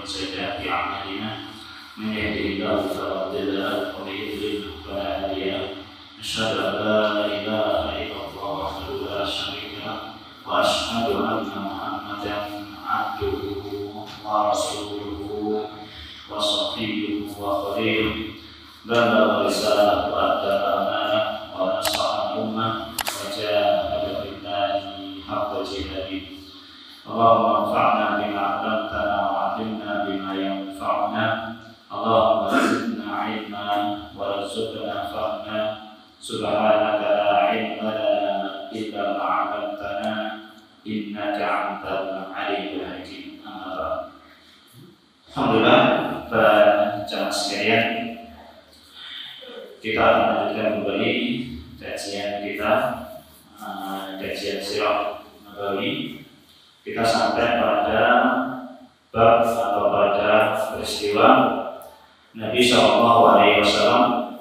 سيئات أعمالنا من يهده الله فلا مضل له ومن يضلل فلا هادي له أشهد أن لا إله إلا الله وحده لا شريك له وأشهد أن محمدا عبده ورسوله وصفيه وخليله بلغ الرسالة وأدى الأمانة ونصح الأمة وجاهد في الله حق جهاده اللهم انفعنا بما علمتنا وعلمنا بما ينفعنا اللهم زدنا علما وارزقنا فهما سبحانك لا علم لنا إلا ما علمتنا إنك أنت العليم الحكيم أما بعد. Alhamdulillah, para jamaah sekalian, kita akan lanjutkan kembali kajian kita, kajian sirah Nabawi. Kita sampai pada bab atau pada peristiwa Nabi SAW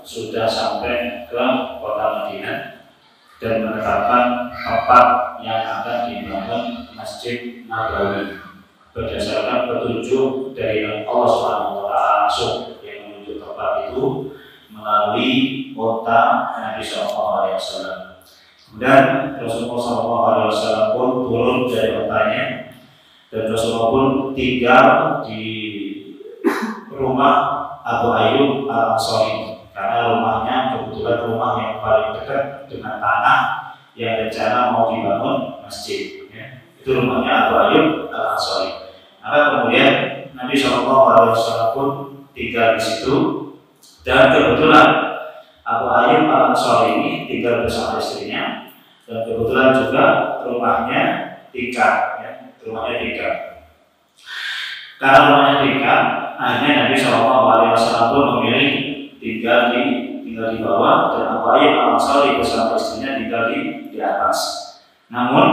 sudah sampai ke kota Madinah dan menetapkan tempat yang akan dibangun Masjid Nabawi berdasarkan petunjuk dari Allah SWT langsung yang menunjuk tempat itu melalui kota Nabi SAW. Dan Rasulullah SAW pun turun dari kotanya dan Rasulullah pun tinggal di rumah Abu Ayyub Al-Ansari karena rumahnya kebetulan rumah yang paling dekat dengan tanah yang rencana mau dibangun masjid. Itu rumahnya Abu Ayyub Al-Ansari. Maka kemudian Nabi SAW pun tinggal di situ dan kebetulan Abu Ayyub Al-Ansari ini tinggal bersama istrinya dan kebetulan juga rumahnya tingkat, rumahnya tingkat. Karena rumahnya tingkat, akhirnya Nabi SAW pun memilih tinggal di bawah dan Abu Ayyub Al-Ansari bersama istrinya tinggal di atas. Namun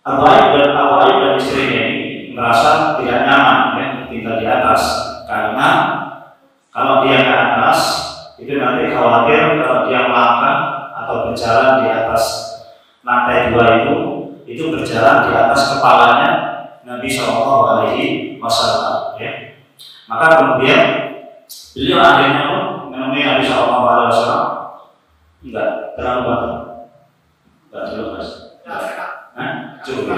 Abu Ayyub dan istrinya ini merasa tidak nyaman tinggal di atas karena kalau dia ke atas itu nanti khawatir kalau dia melangkah atau berjalan di atas lantai 2 itu berjalan di atas kepalanya Nabi SAW. Maka kemudian beliau akhirnya pun menemui Nabi SAW. Enggak terlalu banget, enggak terlalu mas. Cukup.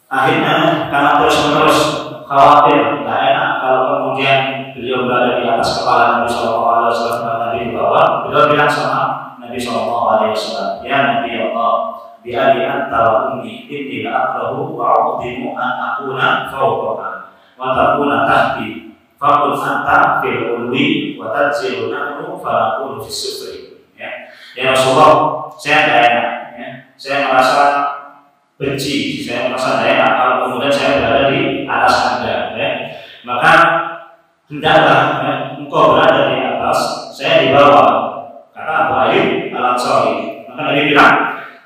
Akhirnya karena terus-menerus khawatir, tidak enak kalau kemudian beliau berada di atas kepala Nabi SAW dan Nabi di bawah. Beliau bilang sama Nabi SAW, ya Nabi Allah, bi'ali anta wa ummi inni la'akrahu wa a'udhimu an akuna fawqaka wa takuna tahti faqul anta fil ulwi wa tanzilu nahnu falakunu fis sufri. Ya Rasulullah, saya tidak enak, saya merasa benci, saya merasa tidak enak kalau kemudian saya berada di atas Anda, maka hendaklah engkau berada di atas, saya di bawah. Kata Abu Ayyub Al-Ansari. Maka Nabi bilang,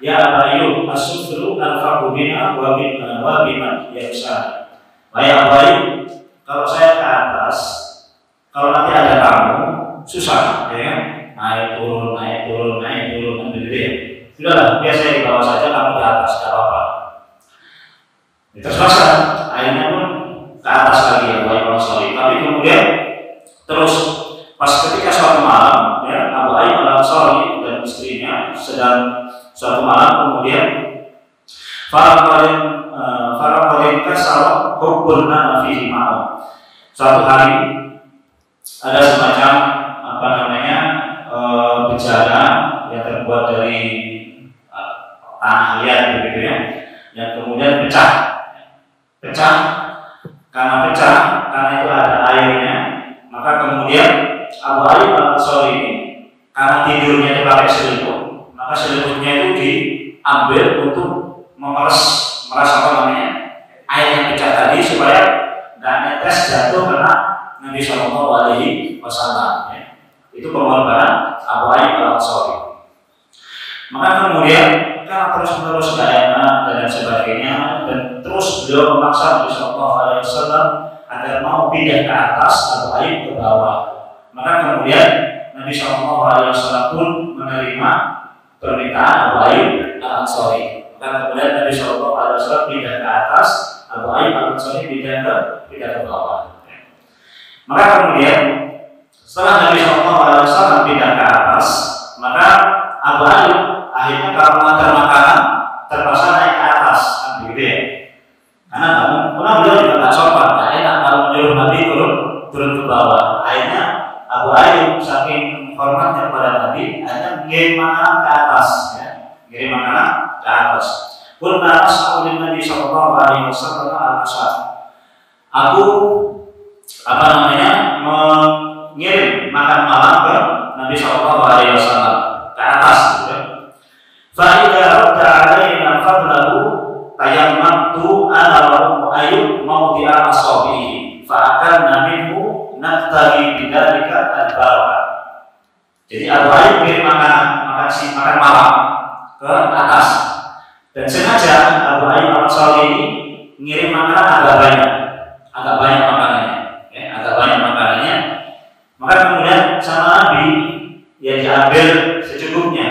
ya Abu Ayyub, as-sufru al-faqu bina wa biman yamsa. Wahai Abu Ayyub, kalau saya ke atas, kalau nanti ada kamu, susah, naik turun kan begitu ya. Sudahlah, biar saya di bawah saja, kamu di atas, tidak apa-apa. Terpaksa, akhirnya pun ke atas lagi ya, Al-Ansari. Tapi kemudian terus pas ketika suatu malam, Abu Ayyub Al-Ansari dan istrinya sedang suatu malam kemudian Faraqalin kasar hubbunna fihi ma'am. Suatu hari ada semacam bejana yang terbuat dari tanah liat begitu ya, yang kemudian pecah karena itu ada airnya. Maka kemudian Abu Ayyub Al-Ansari ini karena tidurnya itu pakai selimut, maka selimutnya itu diambil untuk memeras air yang pecah tadi supaya tidak netes jatuh kena Nabi SAW. Itu pengorbanan Abu Ayyub Al-Ansari. Maka kemudian karena terus-menerus tidak enak dan sebagainya, dan terus beliau memaksa Nabi SAW agar mau pindah ke atas, Abu Ayyub ke bawah. Maka kemudian Nabi SAW pun menerima permintaan Abu Ayyub Al-Ansari. Maka kemudian Nabi Shallallahu Alaihi Wasallam pindah ke atas, Abu Ayyub Al-Ansari pindah ke bawah. Maka kemudian setelah Nabi Shallallahu Alaihi Wasallam pindah ke atas, maka Abu Ayyub akhirnya kalau mengantar makanan terpaksa naik ke atas, kan begitu ya? Karena beliau juga nggak sopan, nggak enak kalau menyuruh Nabi turun ke bawah. Akhirnya Abu Ayyub saking hormatnya kepada Nabi, akhirnya mengirim makanan ke atas, ya. Mengirim makanan ke atas. Qulna as'alun Nabi Sallallahu Alaihi Wasallam al-asad. Aku mengirim makan malam ke Nabi Sallallahu Alaihi Wasallam ke atas. Gitu. Fa'idha radda alaina fadlahu tayammamtu ana wa Abu Ayyub mawdi'a asabihi fa'akalna minhu nabtaghi bidzalika al-barakah. Jadi Abu Ayyub mengirim makan malam ke atas. Dan sengaja Abu Ayyub Al-Ansari ini mengirim makanan agak banyak makanannya, ya, agak banyak makanannya. Maka kemudian sama Nabi ya diambil secukupnya,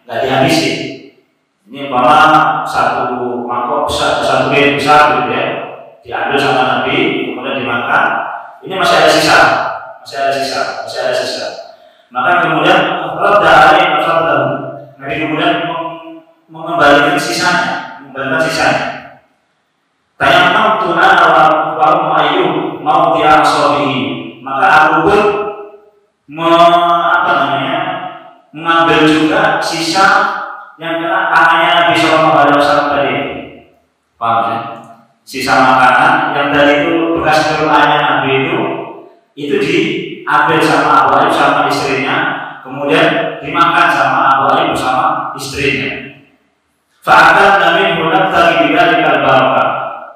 nggak dihabisi. Ini umpama satu mangkok besar, satu piring besar gitu ya, diambil sama Nabi, kemudian dimakan. Ini masih ada sisa. Maka kemudian Nabi kemudian mengembalikan sisanya. Tayammam Tuhan wa Abu Ayyub mau diasobihi. Maka aku pun mengambil juga sisa yang kena tangannya Nabi Sallallahu Alaihi Wasallam tadi. Paham ya? Sisa makanan yang tadi itu bekas keruannya Nabi itu diambil sama Abu Ayyub sama istrinya, kemudian dimakan sama Abu Ayyub bersama istrinya. Fa'akan Nabi Muhammad tadi bidzalika al-barakah.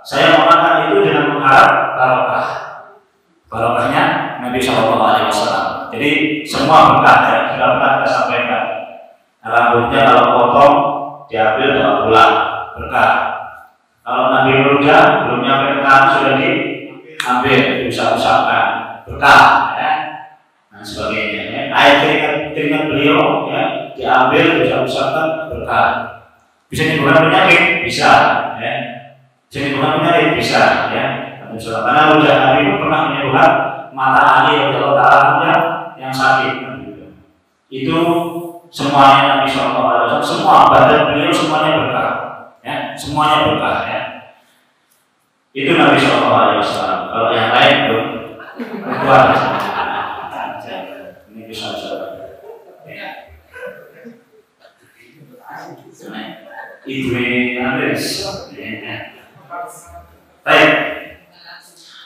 Saya memakan itu dengan mengharap barokahnya Nabi Sallallahu Alaihi Wasallam. Jadi semua berkah ya, sudah pernah kita sampaikan. Rambutnya kalau potong diambil bawa pulang, berkah. Kalau Nabi muda belum nyampe ke tangan sudah diambil, diusap-usapkan, berkah ya. Nah sebagainya ya. Air keringat beliau ya diambil, diusap-usapkan, berkah. Bisa menyembuhkan penyakit, bisa ya. Bisa menyembuhkan penyakit, bisa ya. Karena udah Nabi pun pernah menyembuhkan mata Ali atau ta'ala yang sakit. Itu semuanya Nabi Sallallahu Alaihi Wasallam, semua badan beliau semuanya berkah, ya, semuanya berkah ya. Itu Nabi Sallallahu Alaihi Wasallam. Kalau yang lain belum kuat. Ini bisa. Ibu Andres. Baik.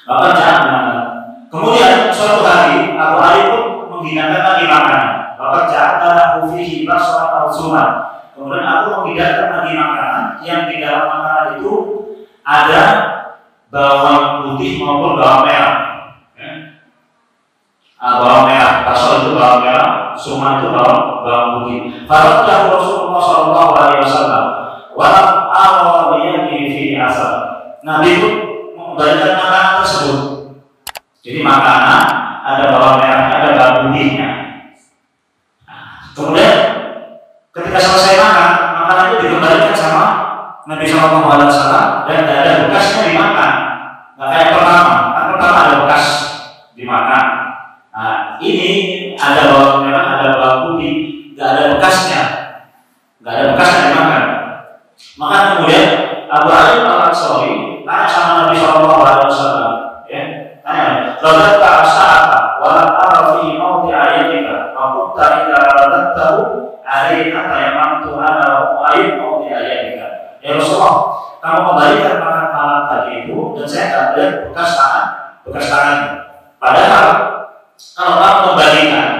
Bapak jangan. Kemudian suatu hari Abu Ayyub pun menghidangkan lagi makanan. Bapak jangan fihi basra al-suman. Kemudian aku menghidangkan lagi makanan yang di dalam makanan itu ada bawang putih maupun bawang merah. Bawang merah, basra itu bawang merah, suman itu bawang putih. Faraddah Rasulullah Sallallahu Alaihi Wasallam. Walam awaliyani fi asal. Nabi pun mengembalikan makanan tersebut. Jadi makanan ada bawang merah, ada bawang putihnya. Kemudian ketika selesai makan, makanan itu dikembalikan sama Nabi Sallallahu Alaihi Wasallam dan tidak ada bekasnya dimakan. Nggak kayak pertama, kan pertama ada bekas dimakan. Nah ini ada bawang merah, ada bawang putih, nggak ada bekasnya dimakan. Maka kemudian Abu Ayyub Al-Ansari tanya sama Nabi Sallallahu Alaihi Wasallam, ya, tanya, "Ladat ta'asa'ata wa lam ara fi mawdi ayatika, wa qulta idza radadtahu alaina tayammamtu ana wa Abu Ayyub mawdi ayatika." Ya Rasulullah, kamu kembalikan makan malam tadi itu dan saya tidak melihat bekas tangan. Padahal kalau kamu kembalikan,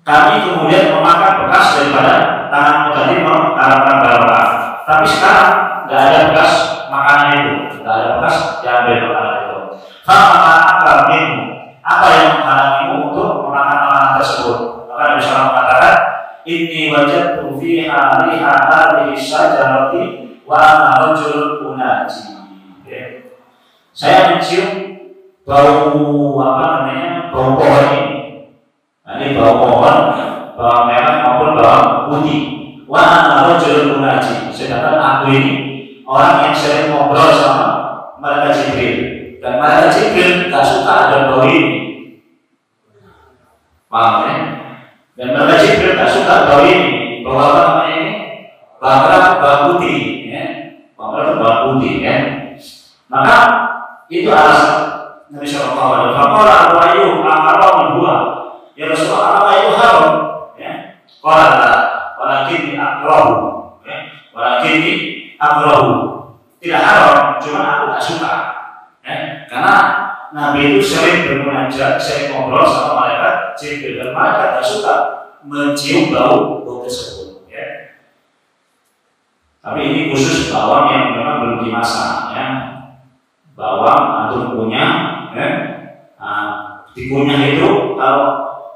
kami kemudian memakan bekas daripada tangan tadi mengharapkan barokah. Tapi sekarang nggak ada bekas makanan itu, nggak ada bekas diambil makanan itu. Apa yang menghalangimu untuk memakan makanan tersebut? Maka Nabi SAW mengatakan, Inni wajadtu fiha riha hadhihi syajarati wa ana rajulun unaji. Saya mencium bau bau pohon ini. Ini bau pohon, bawang merah maupun bawang putih. wa ana rajulun munaji, sedangkan aku ini orang yang sering ngobrol sama malaikat Jibril, dan malaikat Jibril gak suka ada bau ini. Paham ya? Dan malaikat Jibril gak suka bau ini. Bau apa namanya ini? Bau putih ya. Bau putih ya. Maka itu alasan Nabi Sallallahu Alaihi Wasallam. Kalau Abu Ayyub haram dua, ya Rasulullah apa itu haram? Ya, walakin akrahu, ya, walakin akrahu. Tidak haram, cuma aku tak suka. Ya, karena Nabi itu sering bermunajat, sering ngobrol sama malaikat Jibril, dan malaikat tak suka mencium bau tersebut. Ya. Tapi ini khusus bawang yang memang belum dimasak. Ya. Bawang atau punya, ya. Nah, dikunyah itu kalau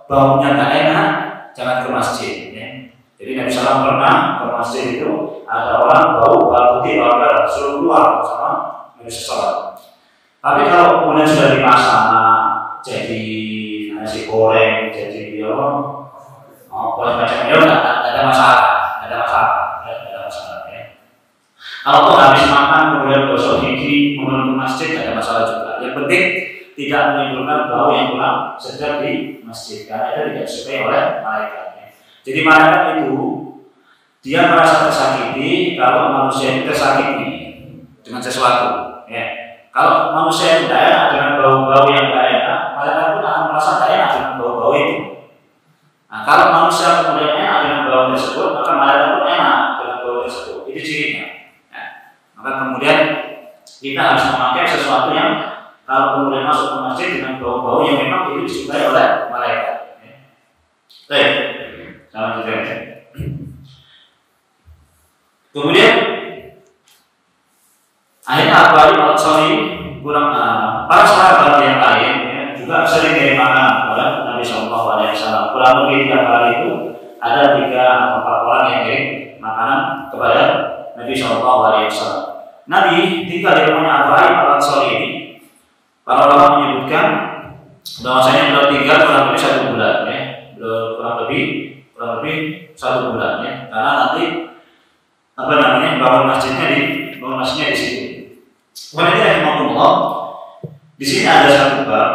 baunya tak enak, jangan ke masjid. Ya. Jadi Nabi SAW pernah ke masjid itu ada orang bau putih, bau suruh keluar sama Nabi SAW. Tapi kalau kemudian sudah dimasak, jadi nasi goreng, jadi apa macamnya, tidak ada masalah, tidak ada masalah. Ya. Kalau tuh habis makan kemudian gosok gigi menuju masjid, tidak ada masalah juga. Yang penting tidak menimbulkan bau yang kurang sedap di masjid, karena itu tidak disukai oleh malaikat. Ya. Jadi malaikat itu dia merasa tersakiti kalau manusia itu tersakiti dengan sesuatu. Ya. Kalau manusia itu tidak enak dengan bau-bau yang tidak enak, malaikat pun akan merasa tidak enak dengan bau-bau itu. Nah, kalau manusia kemudian enak dengan bau tersebut, maka malaikat pun enak dengan bau tersebut. Itu cirinya. Nah, maka kemudian kita harus memakai sesuatu yang kalau kemudian masuk ke masjid dengan bau-bau yang memang itu disukai oleh malaikat. Baik, sama juga. Kemudian akhirnya Abu Ayyub Al-Ansari kurang para sahabat yang lain ya, juga sering kirim makanan kepada Nabi Sallallahu Alaihi Wasallam. Kurang lebih 3 hari itu ada 3 atau 4 orang yang kirim makanan kepada Nabi Sallallahu Alaihi Wasallam. Nabi tinggal di rumahnya Abu Ayyub Al-Ansari ini. Para ulama menyebutkan bahwasanya beliau tinggal kurang lebih 1 bulan ya, kurang lebih 1 bulan ya, karena nanti bangun masjidnya di situ. Kemudian rahimahullah, di sini ada 1 bab,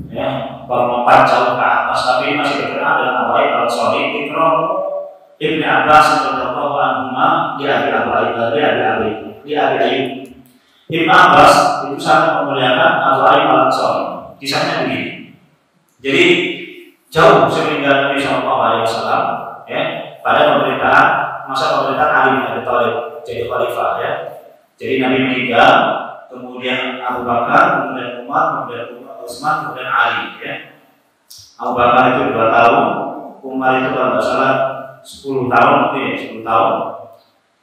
ya, bab 4 jauh ke atas, tapi ini masih berkenaan dengan Abu Ayyub Al-Ansari. Ikramu Ibnu Abbas radhiyallahu anhuma di Abi Ayyub. Ibnu Abbas itu sangat memuliakan Abu Ayyub Al-Ansari. Kisahnya begini. Jadi jauh semenjak Nabi Sallallahu Alaihi Wasallam, ya, pada masa pemerintahan Ali bin Abi Thalib jadi khalifah ya. Jadi Nabi meninggal, kemudian Abu Bakar, kemudian Umar, kemudian Utsman, kemudian Ali ya. Abu Bakar itu 2 tahun, Umar itu kalau tidak salah 10 tahun, mungkin 10 tahun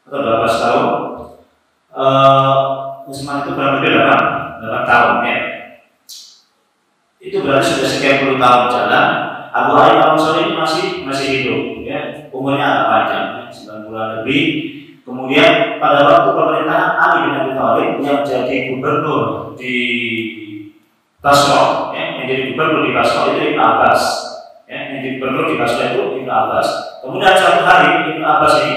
atau 12 tahun. Utsman itu kurang lebih 8 tahun ya. Itu berarti sudah sekian puluh tahun jalan. Abu Ayyub Al-Ansari ini masih hidup ya. Umurnya agak panjang, 9 bulan lebih. Kemudian pada waktu pemerintahan Ali bin Abi Thalib yang jadi gubernur di Basra, ya, yang jadi gubernur di Basra itu Ibnu Abbas, ya, yang jadi gubernur di Basra itu Ibnu Abbas. Kemudian suatu hari Ibnu Abbas ini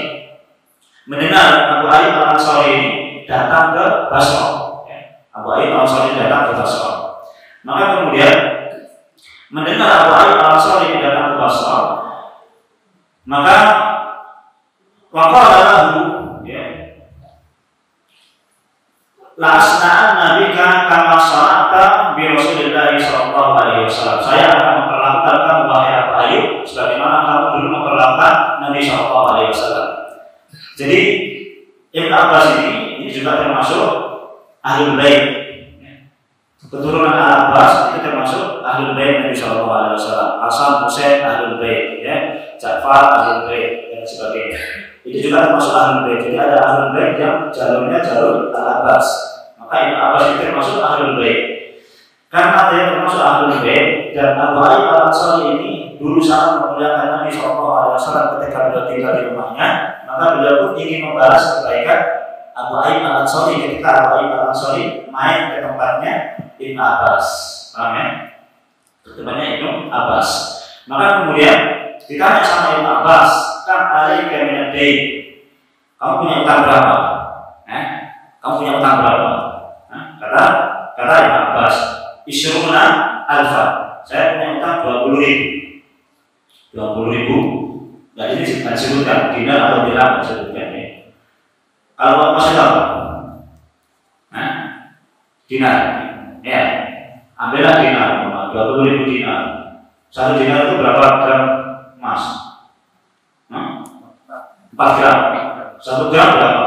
mendengar Abu Ayyub Al-Ansari ini datang ke Basra. Ya. Abu Ayyub Al-Ansari datang ke Basra. Maka kemudian mendengar Abu Ayyub Al-Ansari ini datang ke Basra, maka waqala lahu ya la asna'an nabika kama sana'ta bi Rasulillah sallallahu alaihi wasallam. Saya akan memperlakukan kamu wahai Abu Ayyub sebagaimana kamu dulu memperlakukan Nabi sallallahu alaihi wasallam. Jadi Ibnu Abbas ini juga termasuk Ahlul Bait. Keturunan Al-Abbas itu termasuk Ahlul Bait Nabi sallallahu alaihi wasallam. Hasan, Husain Ahlul Bait ya, Ja'far Ahlul Bait dan sebagainya. Itu juga termasuk Ahlul Bait. Jadi ada Ahlul Bait yang jalurnya jalur Al-Abbas. Maka Ibnu Abbas itu termasuk Ahlul Bait. Karena dia termasuk Ahlul Bait dan Abu Ayyub Al-Ansari ini dulu sangat memuliakan Nabi sallallahu alaihi wasallam ketika beliau tinggal di rumahnya, maka beliau pun ingin membalas kebaikan Abu Ayyub Al-Ansari ketika Abu Ayyub Al-Ansari main ke tempatnya Ibnu Abbas. Paham ya? Tempatnya Ibnu Abbas. Maka kemudian ditanya sama Ibnu Abbas, kam alaika minad dain. Kamu punya utang berapa? Kamu punya utang berapa? Kata Ibnu Abbas, isruna alfa. Saya punya utang 20.000. 20.000. Nah ini disebutkan dinar atau dirham disebutkan ya. Kalau masih tahu, dinar, ya, ambillah dinar, 20.000 dinar. 1 dinar itu berapa gram emas? 4 gram. 1 gram berapa?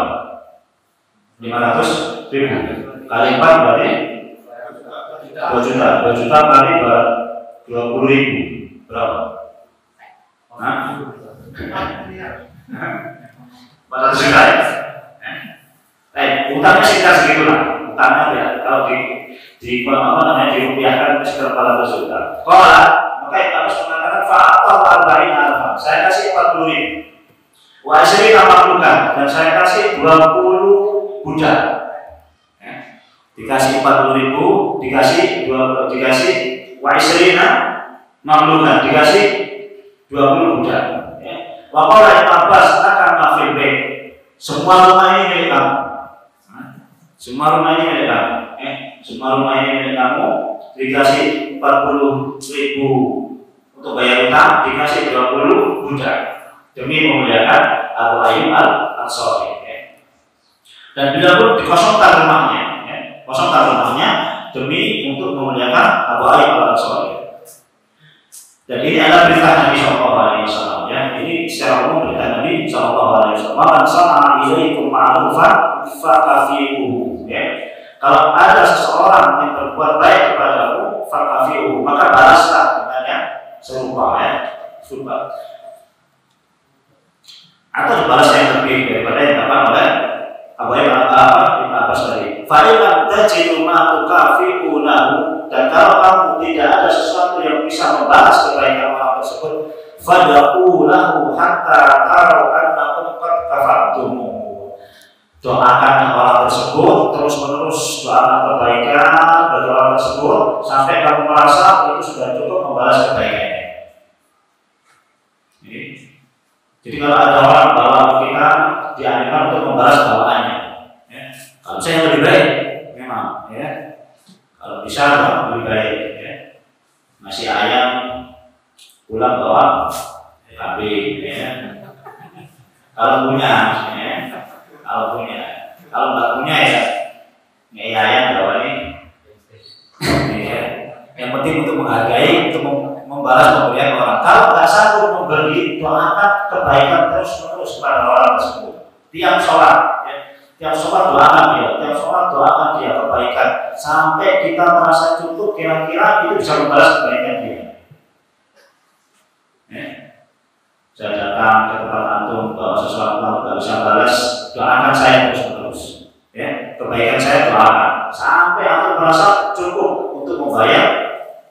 500.000. Kali 4 berarti 2 juta. 2 juta kali 20.000 berapa? 400 juta ya? Utangnya sekitar segitulah. Utangnya ya, kalau dirupiahkan sekitar 400 juta. Kalau maka harus mengatakan fa'atau arba'in alfa. Saya kasih 40.000. Wa asri tamaklukan, dan saya kasih 20 budak. Dikasih 40.000, dikasih wa asrina mamlukan, dikasih 20 budak. Wa qala Ibnu Abbas akan mafil baik. Semua rumah ini milik kamu. Semua rumah ini milik kamu. Semua rumah ini milik kamu. Dikasih 40.000 untuk bayar utang, dikasih 20 budak demi memuliakan Abu Ayyub Al-Ansari. Dan bila pun dikosongkan rumahnya, kosongkan rumahnya demi untuk memuliakan Abu Ayyub Al-Ansari. Dan ini adalah perintah Nabi SAW. Ini secara umum perintah Nabi SAW. Man sana'a ilaikum ma'rufan fakafi'uhu. Kalau ada seseorang yang berbuat baik kepadamu, fakafi'uhu, maka balaslah dengan yang serupa. Serupa. Atau dibalas yang lebih daripada yang dilakukan oleh Abu Abbas tadi. Fa'ilam tajidu ma tukafi'unahu, dan kalau kamu tidak ada sesuatu yang bisa membalas kebaikan orang tersebut, fad'u lahu hatta tarau annakum qad kafartumu. Doakan orang tersebut terus-menerus, doakan kebaikan bagi orang tersebut sampai kamu merasa itu sudah cukup membalas kebaikannya. Jadi kalau ada orang bawa kita, dianjurkan untuk membalas bawaannya. Kalau saya lebih baik, memang, kalau bisa lebih baik. Nasi ayam pulang bawa kambing. Kalau punya, kalau nggak punya ya ayam bawa ini. Yang penting untuk menghargai, untuk membalas pemberian orang. Kalau nggak sanggup memberi, doakan kebaikan terus-menerus kepada orang tersebut. Tiap sholat doakan dia, kebaikan sampai kita merasa cukup, kira-kira itu bisa membalas kebaikan dia. Saya datang ke tempat antum bawa sesuatu nggak bisa balas, doakan saya terus-menerus. Kebaikan saya doakan sampai antum merasa cukup untuk membayar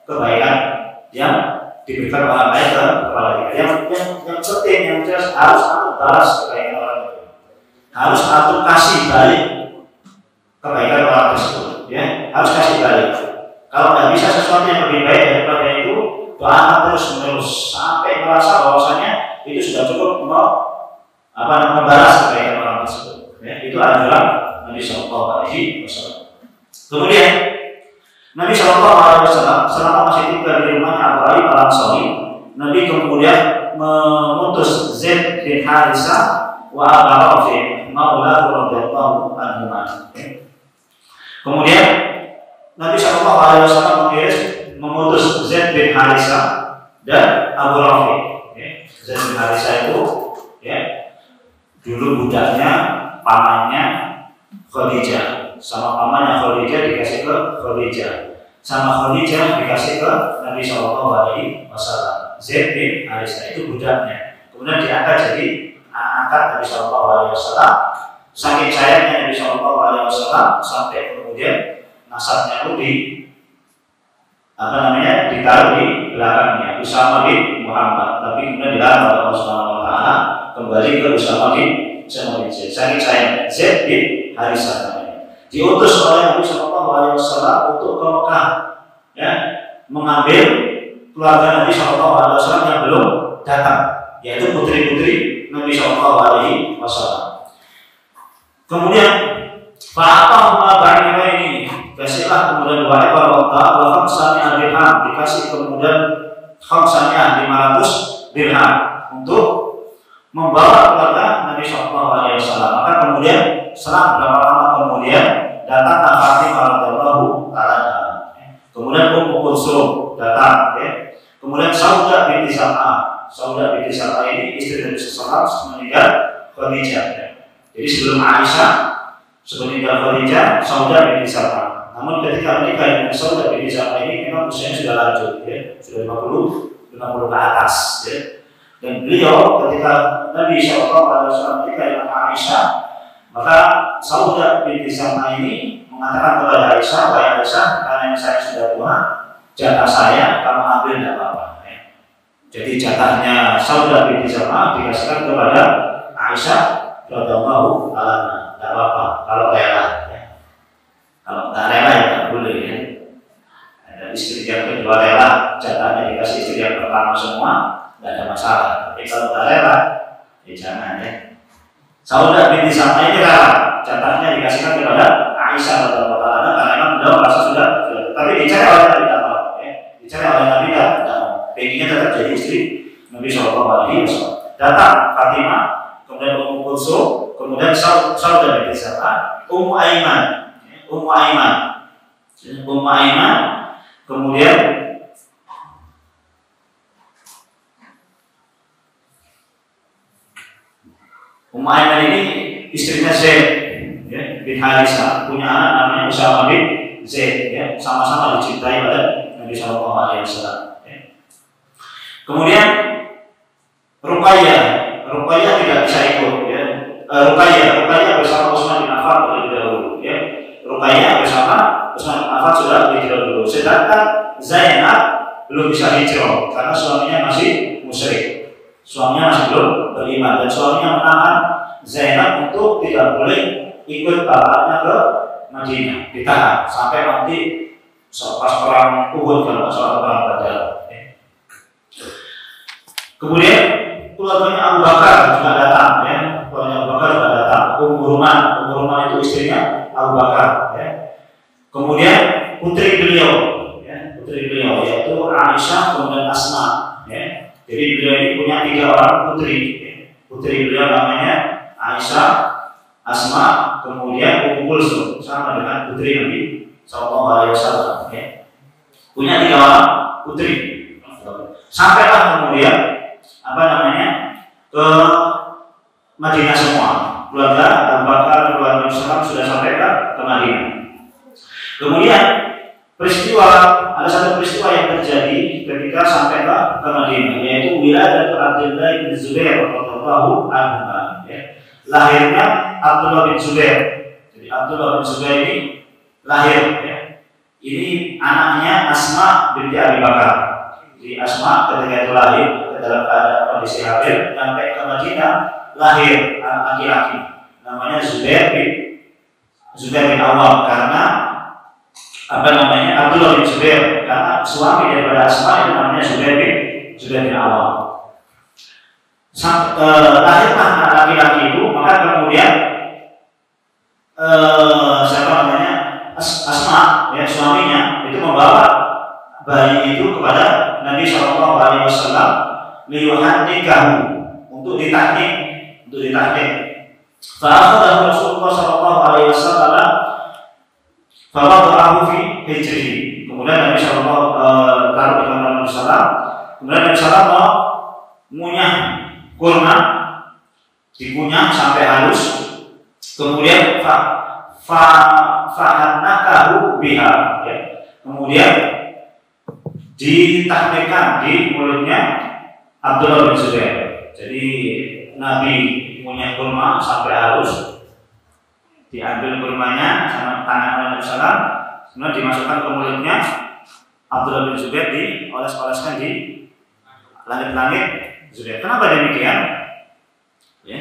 kebaikan yang diberikan orang lain kepada kita. Yang penting, yang jelas harus antum balas kebaikan orang itu. Harus antum kasih balik kebaikan orang tersebut. Harus kasih balik. Kalau nggak bisa sesuatu yang lebih baik daripada itu, doakan terus menerus sampai merasa bahwasanya itu sudah cukup membalas kebaikan orang tersebut. Itu adalah Nabi Shallallahu Alaihi Wasallam. Kemudian Nabi Shallallahu Alaihi Wasallam selama masih tinggal di rumahnya Abu Ayyub Al-Ansari, Nabi kemudian mengutus Zaid bin Harisah wa Abu Rafi' Maulahu radhiyallahu anhuma. Kemudian Nabi Shallallahu Alaihi Wasallam mengutus Zaid bin Harisah dan Abu Rafi'. Zaid bin Harisah itu dulu budaknya pamannya Khadijah, sama pamannya Khadijah dikasih ke Khadijah, sama Khadijah dikasih ke Nabi Shallallahu Alaihi Wasallam. Zaid bin Harisah itu budaknya, kemudian diangkat jadi angkat Nabi Shallallahu Alaihi Wasallam. Saking sayangnya Nabi Shallallahu Alaihi Wasallam sampai kemudian nasabnya itu ditaruh di belakangnya Usama bin Muhammad, tapi kemudian dilarang oleh Allah Subhanahu Wa Taala kembali ke Usama bin Zaid. Saking sayangnya Zaid bin Harisah namanya. Diutus oleh Nabi Shallallahu Alaihi Wasallam untuk ke Mekah, mengambil keluarga Nabi Shallallahu Alaihi Wasallam yang belum datang, yaitu putri-putri Nabi Shallallahu Alaihi Wasallam. Kemudian Fa'atahuma ba'ira ini, kasihlah kemudian 2 ekor unta, wa khamsani dirham, dikasih kemudian khamsani 500 dirham untuk membawa kepada Nabi Shallallahu Alaihi Wasallam. Maka kemudian selang beberapa lama kemudian datang Fatimah radhiyallahu taala. Kemudian Ummu Kulsum datang, ya. Kemudian Saudah binti Zam'ah. Saudah binti Zam'ah ini istri Nabi Sallallahu Alaihi Wasallam meninggal Khadijah. Ya. Jadi sebelum Aisyah, sebelum meninggal Khadijah, Saudah binti Zam'ah. Namun ketika menikah dengan Saudah binti Zam'ah ini memang usianya sudah lanjut, ya. Sudah 50 ke atas, ya. Dan beliau ketika Nabi Shallallahu Alaihi Wasallam menikah dengan Aisyah, maka Saudah binti Zam'ah ini mengatakan kepada Aisyah, wahai Aisyah, karena saya sudah tua, jatah saya kamu ambil tidak apa-apa. Ya. Jadi jatahnya Saudah binti Zam'ah dikasihkan kepada Aisyah radhiyallahu anha, tidak apa-apa kalau rela. Ya. Kalau tidak rela ya tidak boleh. Ya. Ada istri yang kedua rela, jatahnya dikasih istri yang pertama semua, tidak ada masalah. Tapi kalau tidak rela, ya jangan ya. Saudah binti Zam'ah ini rela, jatahnya dikasihkan kepada Aisyah radhiyallahu anha karena memang beliau merasa sudah, tapi dicari oleh Nabi tidak mau, ya. Dicari oleh Nabi tidak mau. Pengennya tetap jadi istri Nabi Shallallahu Alaihi Wasallam. Datang Fatimah, kemudian Ummu Kulsum, kemudian Saudah binti Zam'ah, Ummu Aiman, kemudian Ummu Aiman ini istrinya Zaid bin Harisah, punya anak namanya Usama bin Zaid, ya, sama-sama dicintai pada Nabi Shallallahu Alaihi Wasallam. Ya. Kemudian Ruqayyah tidak bisa ikut. Ya. Ruqayyah bersama Utsman bin Affan terlebih dahulu. Ya. Ruqayyah bersama Utsman bin Affan sudah hijrah dulu. Sedangkan Zainab belum bisa hijrah karena suaminya masih musyrik. Suaminya masih belum beriman dan suaminya menahan Zainab untuk tidak boleh ikut bapaknya ke Madinah, ditahan sampai nanti pas perang Uhud kalau soal perang Badar. Kemudian keluarganya Abu Bakar juga datang, ya. Keluarganya Abu Bakar juga datang. Ummu Ruman itu istrinya Abu Bakar. Ya. Kemudian putri beliau yaitu Aisyah kemudian Asma. Ya. Jadi beliau ini punya 3 orang putri. Ya. Putri beliau namanya Aisyah, Asma, kemudian Ummu Kulsum, sama dengan putri Nabi Sallallahu Alaihi Wasallam. Ya. Punya 3 orang putri. Sampailah kemudian ke Madinah semua. Keluarga Abu Bakar, keluarga Islam sudah sampai ke Madinah. Kemudian ada satu peristiwa yang terjadi ketika sampai ke Madinah, yaitu wiladah Abdullah bin Zubair radhiyallahu anhu. Lahirnya Abdullah bin Zubair. Jadi Abdullah bin Zubair ini lahir. Ya. Ini anaknya Asma binti Abi Bakar. Jadi Asma ketika itu lahir dalam keadaan kondisi hamil, sampai ke Madinah lahir anak laki-laki. Namanya Zubair bin Awam karena Abdullah bin Zubair karena suami daripada Asma itu namanya Zubair bin Awam. Lahirlah anak laki-laki itu, maka kemudian Asma, ya, suaminya itu membawa bayi itu kepada Nabi Shallallahu Alaihi Wasallam liyuhannikahu, untuk ditahnik. Fa'akhadahu Rasulullah Shallallahu Alaihi Wasallam fawada'ahu fi hijrihi. Kemudian Nabi Shallallahu Alaihi Wasallam kemudian Nabi Shallallahu mengunyah kurma, dikunyah sampai halus, kemudian fahannakahu biha, ya. Kemudian ditahnikan di mulutnya Abdullah bin Zubair. Jadi Nabi mengunyah kurma sampai halus, diambil kurmanya sama tangan Nabi Sallam, kemudian dimasukkan ke mulutnya Abdullah bin Zubair, dioles-oleskan di langit-langit Zubair. Kenapa demikian? Ya.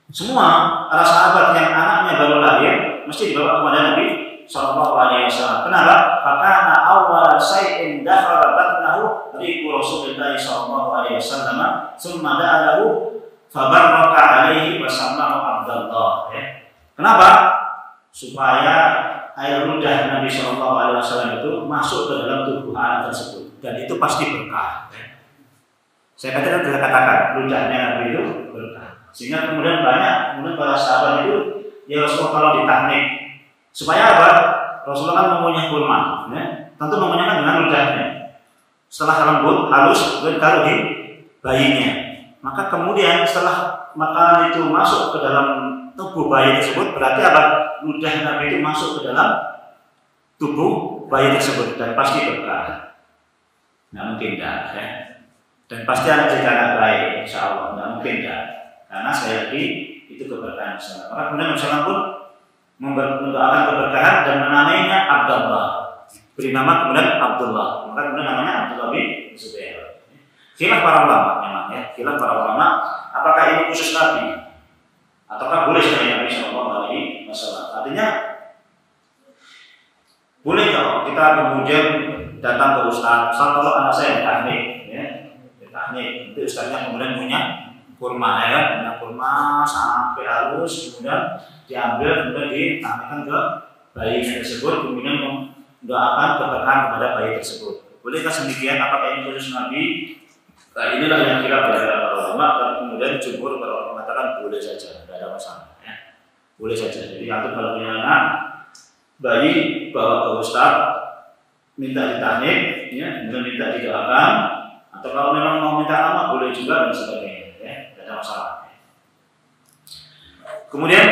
Semua para sahabat yang anaknya baru lahir mesti dibawa kepada Nabi Sallallahu Alaihi Wasallam. Kenapa? Karena awal syai'in dakhala batnahu riqu Rasulullah Sallallahu Alaihi Wasallam, tsumma da'alahu fabarraka alaihi wa sammahu Abdullah. Ya. Kenapa? Supaya air ludah Nabi Shallallahu Alaihi Wasallam itu masuk ke dalam tubuh anak tersebut, dan itu pasti berkah. Ya. Saya katakan ludahnya Nabi itu berkah, sehingga kemudian para sahabat itu, ya Rasulullah kalau ditahnik, supaya apa? Rasulullah kan mengunyah kurma, ya. Tentu mengunyahkan dengan ludahnya. Setelah lembut, halus, kemudian ditaruh di bayinya. Maka kemudian setelah makanan itu masuk ke dalam tubuh bayi tersebut, berarti apa? Ludah Nabi itu masuk ke dalam tubuh bayi tersebut, dan pasti berkah. Nggak mungkin tidak, ya. Dan pasti anak jadi anak baik, insya Allah. Nggak mungkin tidak, karena saya lagi itu keberkahan. Maka kemudian Rasulullah pun mendoakan keberkahan dan menamainya Abdullah. Beri nama kemudian Abdullah. Maka kemudian namanya Abdullah bin Zubair. Khilaf para ulama memang, ya. Khilaf para ulama, apakah ini khusus Nabi ataukah boleh sebagai Nabi Shallallahu Alaihi Wasallam? Artinya boleh kalau kita kemudian datang ke Ustaz, kalau anak saya ditahnik, ya, ditahnik, nanti Ustaznya kemudian punya kurma, ya, punya kurma sampai halus, kemudian diambil, kemudian ditahnikkan ke bayi tersebut, kemudian mendoakan keberkahan kepada bayi tersebut. Bolehkah demikian? Apakah ini khusus Nabi? Nah, inilah yang kira pada para ulama, dan kemudian jumhur para ulama mengatakan boleh saja, tidak ada masalah, ya. Boleh saja. Jadi antum kalau punya anak bayi bawa ke Ustaz, minta ditahnik, ya, kemudian minta didoakan, atau kalau memang mau minta nama boleh juga dan sebagainya, ya, tidak ada masalah. Kemudian,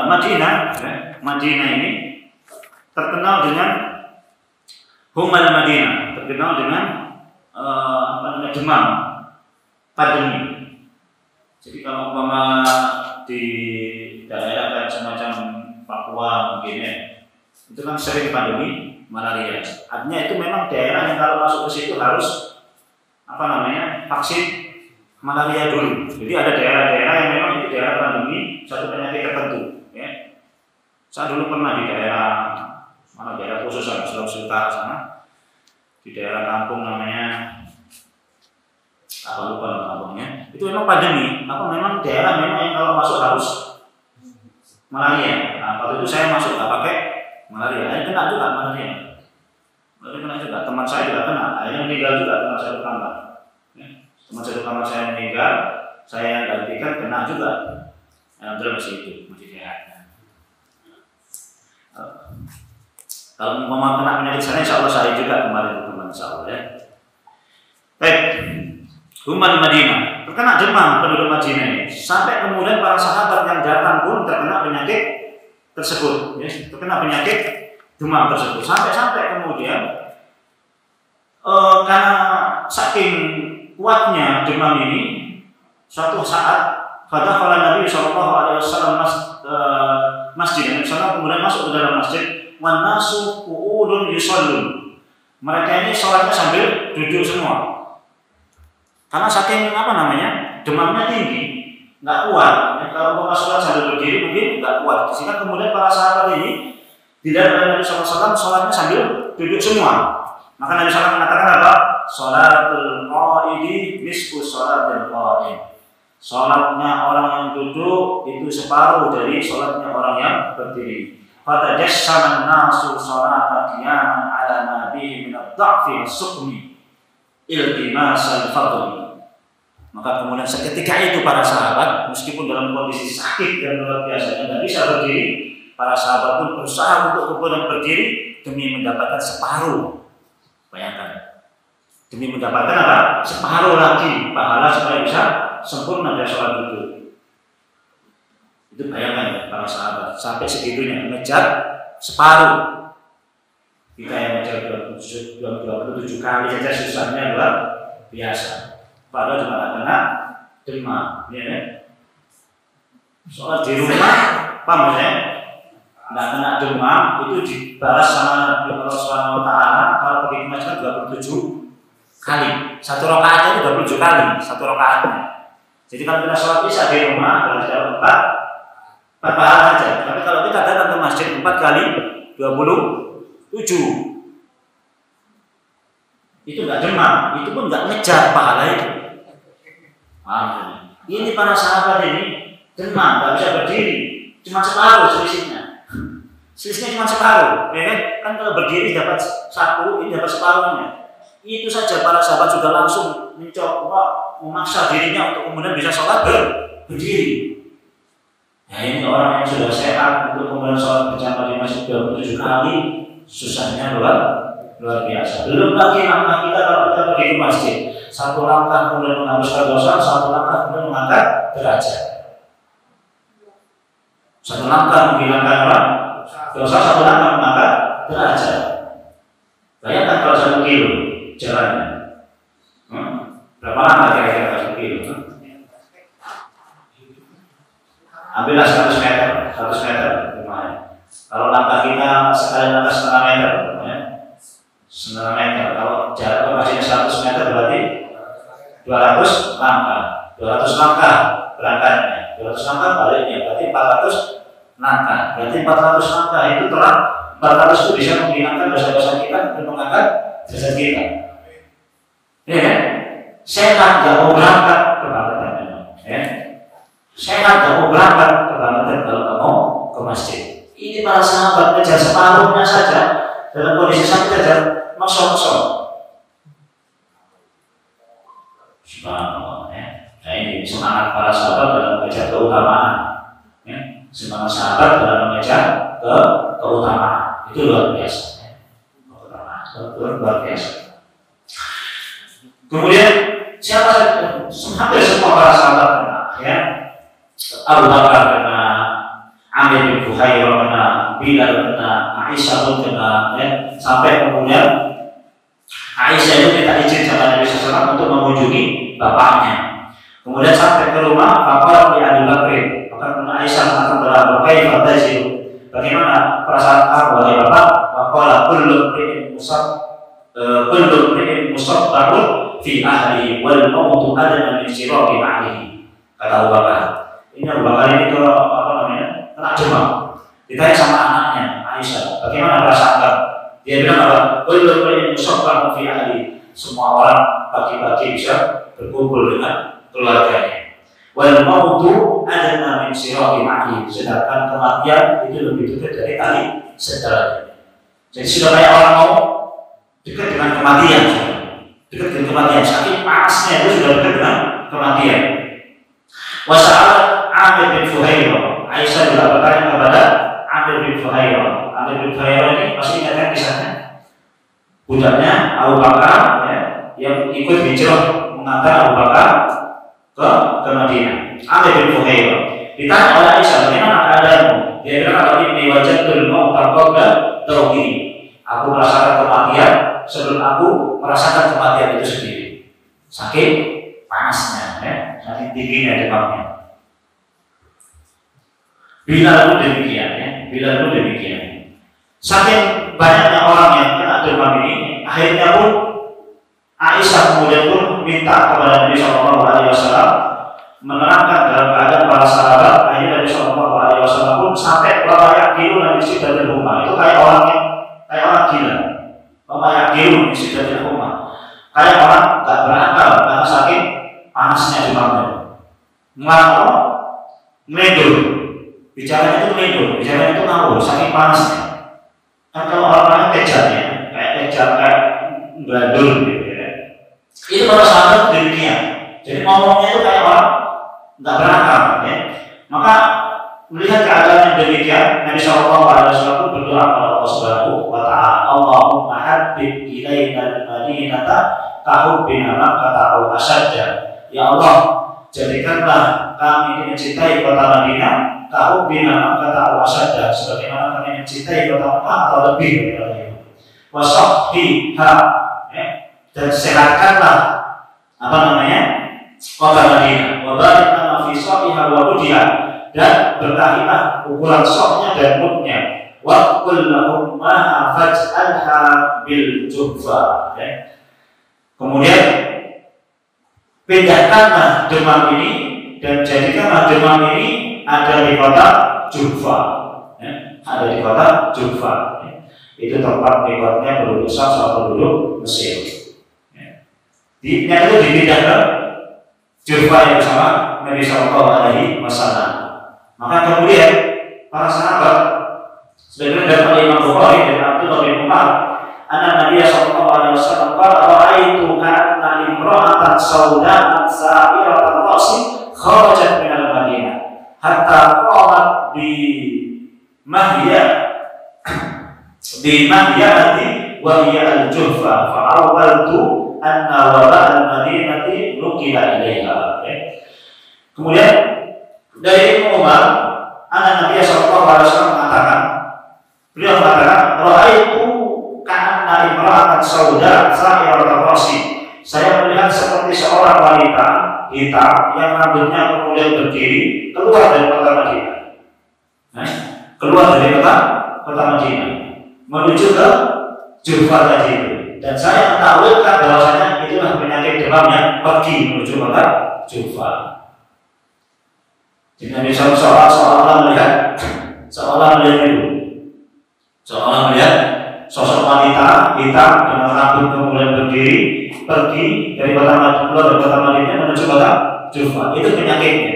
Madinah, ya, Madinah ini terkenal dengan Humal Madinah, terkenal dengan demam, pandemi. Jadi kalau umpama di daerah kayak semacam Papua mungkin, ya, itu kan sering pandemi malaria. Artinya itu memang daerah yang kalau masuk ke situ harus vaksin malaria dulu. Jadi ada daerah-daerah yang memang itu daerah pandemi satu penyakit tertentu, ya. Saya dulu pernah di daerah khusus Sulawesi Utara sana, di daerah kampung namanya lupa kampungnya. Itu memang pandemi. Memang daerah yang kalau masuk harus malaria. Nah, waktu itu saya masuk nggak pakai malaria, akhirnya kena juga malaria. Teman saya juga kena, akhirnya meninggal juga teman saya kamar. Ya. Teman saya kamar saya meninggal, saya yang gantikan kena juga. Alhamdulillah masih sehat. Kalau mau kena penyakit sana, insya Allah saya juga kemarin teman, insya Allah, ya. Baik, Humal Madinah terkena demam penduduk Madinah ini, sampai kemudian para sahabat yang datang pun terkena penyakit tersebut, ya, terkena penyakit demam tersebut, sampai kemudian karena saking kuatnya demam ini, suatu saat fadakhala Nabi Shallallahu Alaihi Wasallam masjid, kemudian masuk ke dalam masjid. Wanasu kuudun yusallun. Mereka ini sholatnya sambil duduk semua. Karena saking demamnya tinggi, nggak kuat. Ya, kalau mau sholat sambil berdiri mungkin nggak kuat. Sehingga kemudian para sahabat ini tidak ada Nabi SAW sholatnya sambil duduk semua. Maka Nabi SAW mengatakan apa? Sholatul qaidi nisfu sholatil qaim. Sholatnya orang yang duduk itu separuh dari sholatnya orang yang berdiri. Fatajassama an-nasu salata qiyaman ala nabihi min ad-dha'fi was-sukmi iltimas al-fadli. Maka kemudian seketika itu para sahabat, meskipun dalam kondisi sakit dan luar biasa dan tidak bisa berdiri, para sahabat pun berusaha untuk kemudian berdiri demi mendapatkan separuh. Bayangkan, demi mendapatkan apa? Separuh lagi pahala supaya bisa sempurna dari sholat duduk. Itu bayangkan, ya, para sahabat sampai segitunya mengejar separuh. Kita yang mengejar 27 kali saja susahnya luar biasa. Padahal cuma kena demam, ya. Soal di rumah, apa maksudnya? Nggak kena demam itu dibalas sama Allah Subhanahu Wa Taala kalau pergi ke masjid 27 kali. Satu rakaatnya itu 27 kali, satu rakaatnya. Jadi kalau kita sholat isya di rumah berarti dapat 4 pahala saja. Tapi kalau kita datang ke masjid 4 kali 27, itu nggak demam, itu pun nggak ngejar pahala itu. Ini para sahabat ini demam, nggak bisa berdiri, cuma separuh selisihnya. Selisihnya cuma separuh, ya kan? Kan kalau berdiri dapat satu, ini dapat separuhnya. Itu saja para sahabat sudah langsung mencoba memaksa dirinya untuk kemudian bisa sholat berdiri. Ya ini orang yang sudah sehat untuk kemudian sholat berjamaah di masjid 27 kali, susahnya luar biasa. Belum lagi langkah kita kalau kita pergi ke masjid, satu langkah kemudian menghapuskan dosa, satu langkah kemudian mengangkat derajat. Satu langkah menghilangkan dosa, satu langkah mengangkat derajat. Bayangkan kalau 1 kilo jalannya, berapa lama kira-kira 1 kilo? Ambillah 100 meter lumayan. Kalau langkah kita sekali langkah setengah meter, ya. Setengah meter. Kalau jarak ke masjidnya 100 meter berarti 200 langkah. 200 langkah berangkatnya, 200 langkah baliknya, berarti 400 langkah. Berarti 400 langkah itu terang 400 itu bisa menghilangkan dosa-dosa kita dan mengangkat derajat kita. Ya kan? Sehat nggak mau berangkat kebangkitan, ya. Sehat nggak mau berangkat kebangkitan kalau nggak mau ke masjid. Ini para sahabat kejar separuhnya saja dalam kondisi sakit saja maksa-maksa. Subhanallah, ya. Nah ini semangat para sahabat dalam mengejar keutamaan, ya. Semangat sahabat dalam mengejar keutamaan itu luar biasa, ya. Luar biasa. Kemudian hampir semua para sahabat kena, ya. Abu Bakar kena, Amir bin Fuhairah kena, Bilal kena, Aisyah pun kena, ya. Sampai kemudian Aisyah itu minta izin sama Nabi SAW untuk mengunjungi bapaknya. Kemudian sampai ke rumah, bapak di Abu Bakar, maka Aisyah mengatakan kepada Kaifa tajidu, bagaimana perasaan kamu wahai bapak? Waqala kullu imrin musabbahun fi ahli wal mautu adna min sirati ma'alihi. Kata Abu Bakar. Ini Abu Bakar ini ke kena demam. Ditanya sama anaknya Aisyah, bagaimana perasaan kamu? Dia bilang apa? Kullu imrin musabbahun fi ahli. Semua orang pagi-pagi bisa berkumpul dengan keluarganya. Wal mautu adna min sirati ma'alihi. Sedangkan kematian itu lebih dekat dari tali sejalan. Jadi sudah banyak orang mau dekat dengan kematian, saking panasnya itu sudah dekat dengan kematian. Wasa'alat Amir bin Fuhairah, Aisyah juga bertanya kepada Amir bin Fuhairah. Amir bin Fuhairah ini masih ingatkan kisahnya, budaknya Abu Bakar, ya, yang ikut hijrah mengantar Abu Bakar ke Madinah. Amir bin Fuhairah ditanya oleh Aisyah, bagaimana keadaanmu? Dia bilang, kalau ini wajadul maut qabla tauhid. Aku merasakan kematian sebelum aku merasakan kematian itu sendiri. Saking panasnya, ya, saking tingginya demamnya. Bilal pun demikian, ya. Bilal pun demikian. Saking banyaknya orang yang kena demam ini, akhirnya pun Aisyah kemudian pun minta kepada Nabi SAW menerangkan dalam keadaan para sahabat. Akhirnya Nabi SAW pun sampai layak dulu Nabi Sidatul Umar. Itu kayak orang gila, layak dulu Nabi Sidatul Umar. Kayak orang nggak berakal karena saking panasnya demamnya. Ngawur, meledor, bicaranya itu ngawur, saking panasnya. Kan kalau orang kejarnya, kayak kejar kayak bandul gitu, ya. Itu para sahabat demikian. Jadi ngomongnya itu kayak orang nggak berakal, ya. Maka melihat keadaan yang demikian, Nabi SAW berdoa kepada Allah Subhanahu wa Ta'ala, Allahumma habbib ilaina al-madinata kahubbina Makkah aw asyadda. Ya Allah, jadikanlah kami mencintai kota Madinah kahubbina Makkah aw asyadda, sebagaimana kami mencintai kota Makkah atau lebih daripada itu. Wa sahhiha, dan sehatkanlah kota Madinah. Wa barik lana fi sahhiha wa hudiha, dan berkahilah ukuran soknya dan mutnya. Wa qul lahum ma faj'alha bil juhfa, ya. Kemudian pindahkanlah demam ini dan jadikanlah demam ini ada di kota Juhfa, ya. Ada di kota Juhfa, ya. Itu tempat mikotnya penduduk Syam sama penduduk Mesir, ya. Itu dipindah ke Juhfa yang bersama Nabi Shallallahu Alaihi Wasallam. Maka kemudian para sahabat sebagaimana dari Imam Bukhari dan Abdullah bin Umar, anak Nabi Shallallahu Alaihi Wasallam ra'aitu ka'anna imra'atan sauda'an sa'iratan ra'si kharajat minal Madinah hatta qamat di mahyati wa hiya al-Juhfa fa'awaltu anna waba' al-Madinati nukila ilaiha. Kemudian dari Ibnu Umar, anak Nabi Shallallahu Alaihi Wasallam mengatakan, beliau mengatakan, ra'aitu ka'anna imra'atan sauda sa'iratan ra'si. Saya melihat seperti seorang wanita hitam yang rambutnya kemudian berdiri keluar dari kota Madinah. Keluar dari kota Madinah menuju ke Juhfa tadi itu. Dan saya mentakwilkan bahwasanya itulah penyakit demam yang pergi menuju kota Juhfa. Jadi Nabi seolah-olah melihat sosok wanita hitam dengan rambut kemudian berdiri pergi dari kota Madinah menuju kota Juhfa. Itu penyakitnya.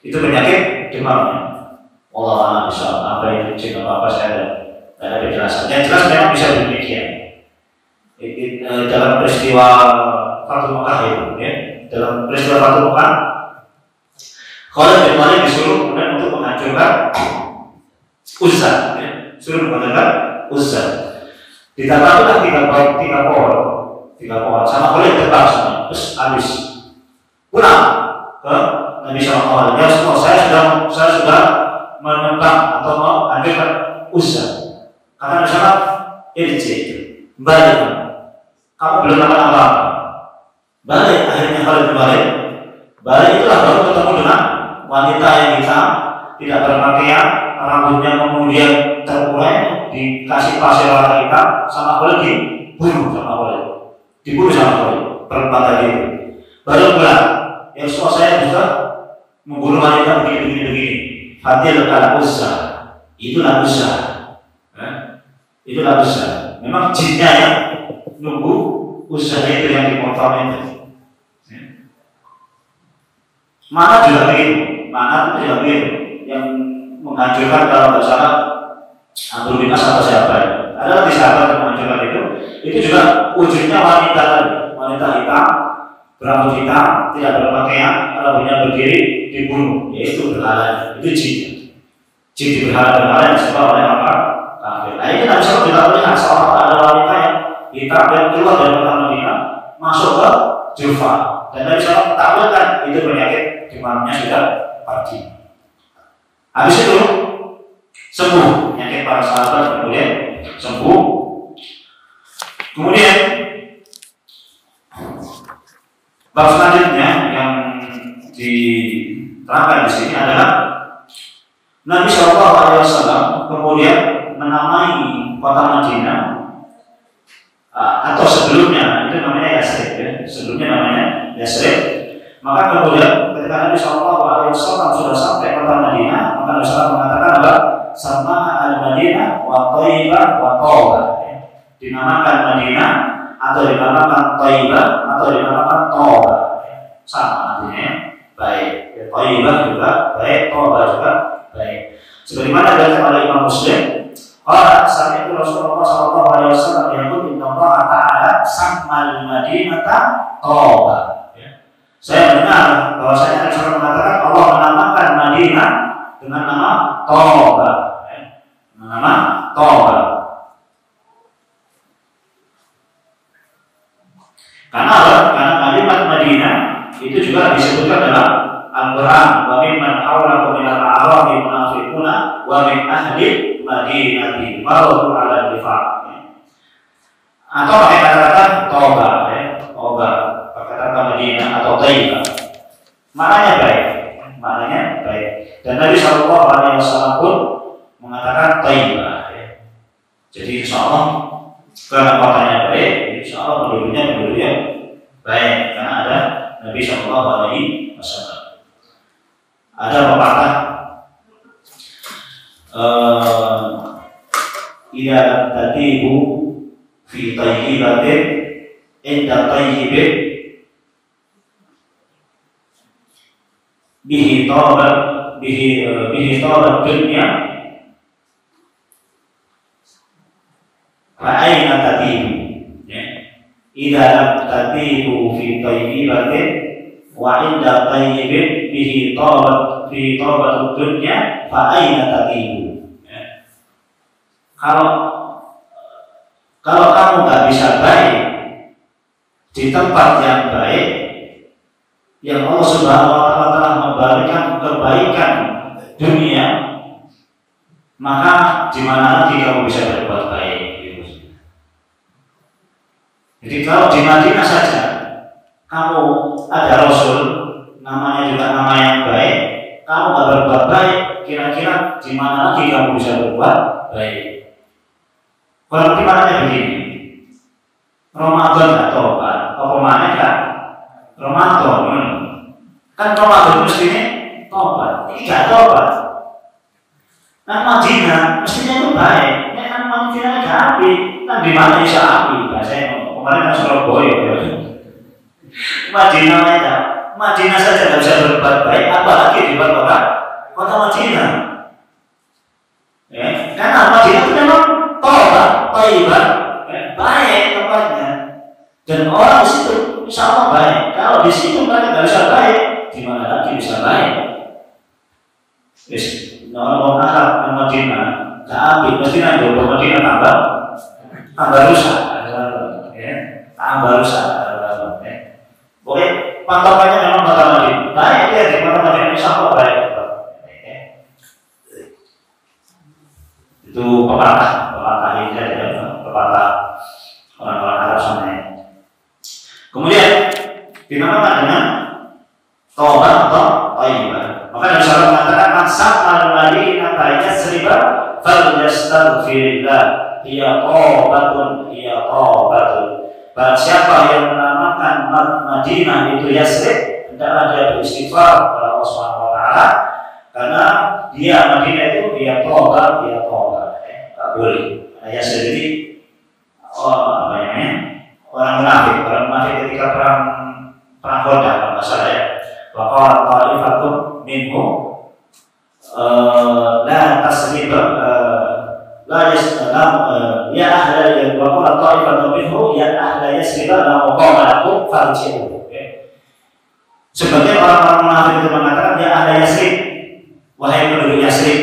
Itu penyakit demamnya. Allah insyaallah apa itu jin apa saya ada penjelasan. Yang jelas memang bisa demikian. Dalam peristiwa Fathul Makkah itu, ya. Dalam peristiwa Fathul Makkah, Khalid bin Walid disuruh kemudian untuk menghancurkan Uzza, ya. Suruh menghancurkan Uzza. Ditambahlah tiga pohon. Sama Khalid terbang semua, terus habis. Pulang ke Nabi Shallallahu Alaihi Wasallam. Saya sudah menentang atau menghancurkan Uzza. Kata Nabi Shallallahu Irji, balik. Kamu belum dapat apa-apa. Balik, akhirnya Khalid balik itulah baru ketemu dengan wanita yang hitam, tidak berpakaian, rambutnya kemudian terurai, dikasih pasir warna hitam, sama Khalid dibunuh sama Khalid, perempuan tadi itu. Baru bilang, ya semua saya bisa membunuh wanita begini. Fatil kala Uzza, itulah Uzza. Itulah Uzza. Memang jinnya yang nunggu Uzza itu yang dipotong itu. Mana juga begitu, yang menghancurkan kalau tidak salah Amr bin As atau siapa ya. Ada lagi sahabat yang menghancurkan itu juga wujudnya wanita hitam, berambut hitam, tidak berpakaian, rambutnya berdiri, dibunuh, yaitu berhala, itu jin berhala yang disebut oleh apa? Kafir. Nah ini Nabi SAW juga melihat seorang ada wanita yang hitam yang keluar dari kota Madinah masuk ke Juhfa, dan Nabi SAW mentakwilkan itu penyakit demamnya sudah pergi. Habis itu sembuh penyakit para sahabat, kemudian sembuh. Kemudian bab selanjutnya yang diterangkan di sini adalah Nabi Shallallahu Alaihi Wasallam kemudian menamai kota Madinah atau sebelumnya itu namanya Yasrib, ya. Sebelumnya namanya Yasrib. Maka kemudian ketika Nabi Shallallahu Alaihi Wasallam sudah sampai kota Madinah, maka Nabi SAW mengatakan bahwa sama al-Madinah wa Thaibah wa Tawbah, dinamakan Madinah atau dinamakan Thaibah atau dinamakan Tawbah, sama artinya baik. Thaibah juga baik, Tawbah juga baik. Sebagaimana dikatakan oleh Imam Muslim, qala sami'tu Rasulullah sallallahu alaihi wasallam yaqul inna Allah ta'ala sammal Madinata Tawbah. Saya mendengar bahwasanya Nabi SAW mengatakan Allah menamakan Madinah dengan nama Tawbah, nama Tawbah. Karena kalimat Madinah itu juga disebutkan dalam Al-Quran, wa mimman hawlakum minal a'rabi munafiquna wa min ahli Madinati maradu 'ala nifaq. Atau pakai kata-kata Tawbah, Tawbah, pakai kata Madinah atau Thaibah. Maknanya baik. Dan Nabi Shallallahu Alaihi Wasallam pun mengatakan Thaibah. Jadi insyaallah karena kotanya baik, insyaallah penduduknya baik karena ada Nabi Shallallahu Alaihi Wasallam. Ada pepatah ila tatibu fi thayyibatin inda thayyibin bihi tawbat dunya fa aina tatibu, ya. Idza lam tatibu fi thayyibatin wa inda tayyibin bihi tawbat dunya fa aina tatibu, ya. Kalau kamu nggak bisa baik di tempat yang baik, yang Allah Subhanahu wa Ta'ala telah memberikan kebaikan dunia, maka di mana lagi kamu bisa berbuat baik? Jadi kalau di Madinah saja kamu ada Rasul, namanya juga nama yang baik, kamu nggak berbuat baik, kira-kira di mana lagi kamu bisa berbuat baik? Kalau pertimbangannya begini, Ramadan nggak tobat, apa mana kan? Ramadan, kan Ramadan mestinya tobat, tidak tobat. Nah Madinah mestinya itu baik, ya kan Madinah ada api, kan di mana bisa api? Bahasanya kemarin kan Surabaya, ya. Madinah saja nggak bisa berbuat baik, apalagi di kota Madinah. Ya, karena Madinah itu memang tobat, thayyibah, baik tempatnya, dan orang di situ insya Allah baik. Kalau di situ mereka nggak bisa baik, di mana lagi bisa baik? Yes, orang akhlak di Madinah, tapi mesti nanti di Madinah tambah rusak, ya, tambah rusak. Oke, patokannya memang kota Madinah, baik ya di kota Madinah insya Allah baik. Itu pepatah ini ya, pepatah orang-orang Arab sana. Kemudian dinamakan dengan taubat atau thayyibah. Maka Nabi SAW mengatakan mansab al-madinata yasriba falyastaghfirillah hiya taubatun. Barang siapa yang menamakan Madinah itu Yasrib, hendaklah dia beristighfar kepada Allah Subhanahu wa Ta'ala, karena dia Madinah itu dia taubat. Tak boleh. Yasrib ini orang munafik ketika perang Khandaq, kalau nggak salah ya. Waqala ta'ifatun minhum la tasrib la yaslam ya ahla waqala ta'ifatun minhum ya ahla yasrib la muqamalakum farji'u. Sebagian orang-orang munafik itu mengatakan ya ahla Yasrib, wahai penduduk Yasrib,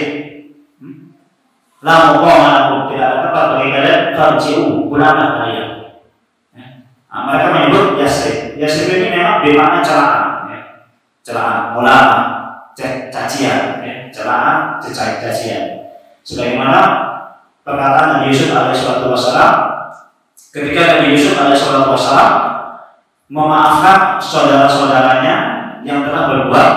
la muqamalakum, tidak ada tempat bagi kalian, farji'u, pulanglah kalian. Mereka menyebut Yasrib. Yasrib ini memang bermakna celaan, ya. Celaan, mulama, cacian, ya. Celaan, cacian. Sebagaimana perkataan Nabi Yusuf alaihissalam ketika Nabi Yusuf alaihissalam memaafkan saudara-saudaranya yang telah berbuat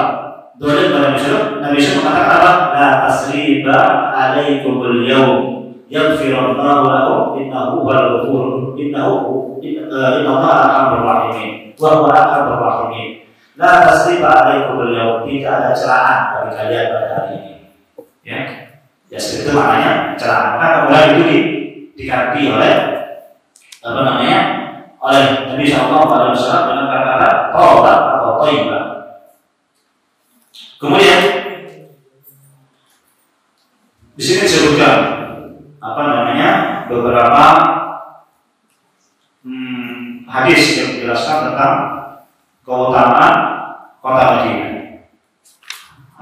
dolim pada Nabi Yusuf mengatakan apa? La tasriba alaikumul yawm yaghfirullahu lakum innahu huwal ghafur innallaha arhamur rahimin wa huwa arhamur rahimin. La tasriba alaikumul yawm, tidak ada celaan bagi kalian pada hari ini. Ya, itu maknanya celaan. Maka kemudian itu diganti oleh oleh Nabi SAW dengan kata-kata taubat atau thayyibah. Kemudian di sini disebutkan beberapa hadis yang menjelaskan tentang keutamaan kota Madinah.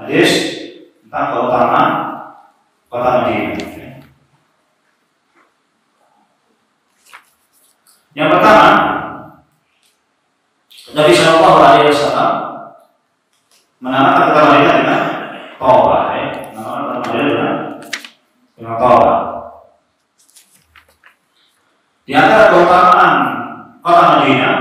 Hadis tentang keutamaan kota Madinah. Yang pertama, Nabi Shallallahu Alaihi Wasallam menamakan kota Madinah dengan Thaubah, menamakan kota Madinah dengan Thaubah. Di antara keutamaan kota Madinah,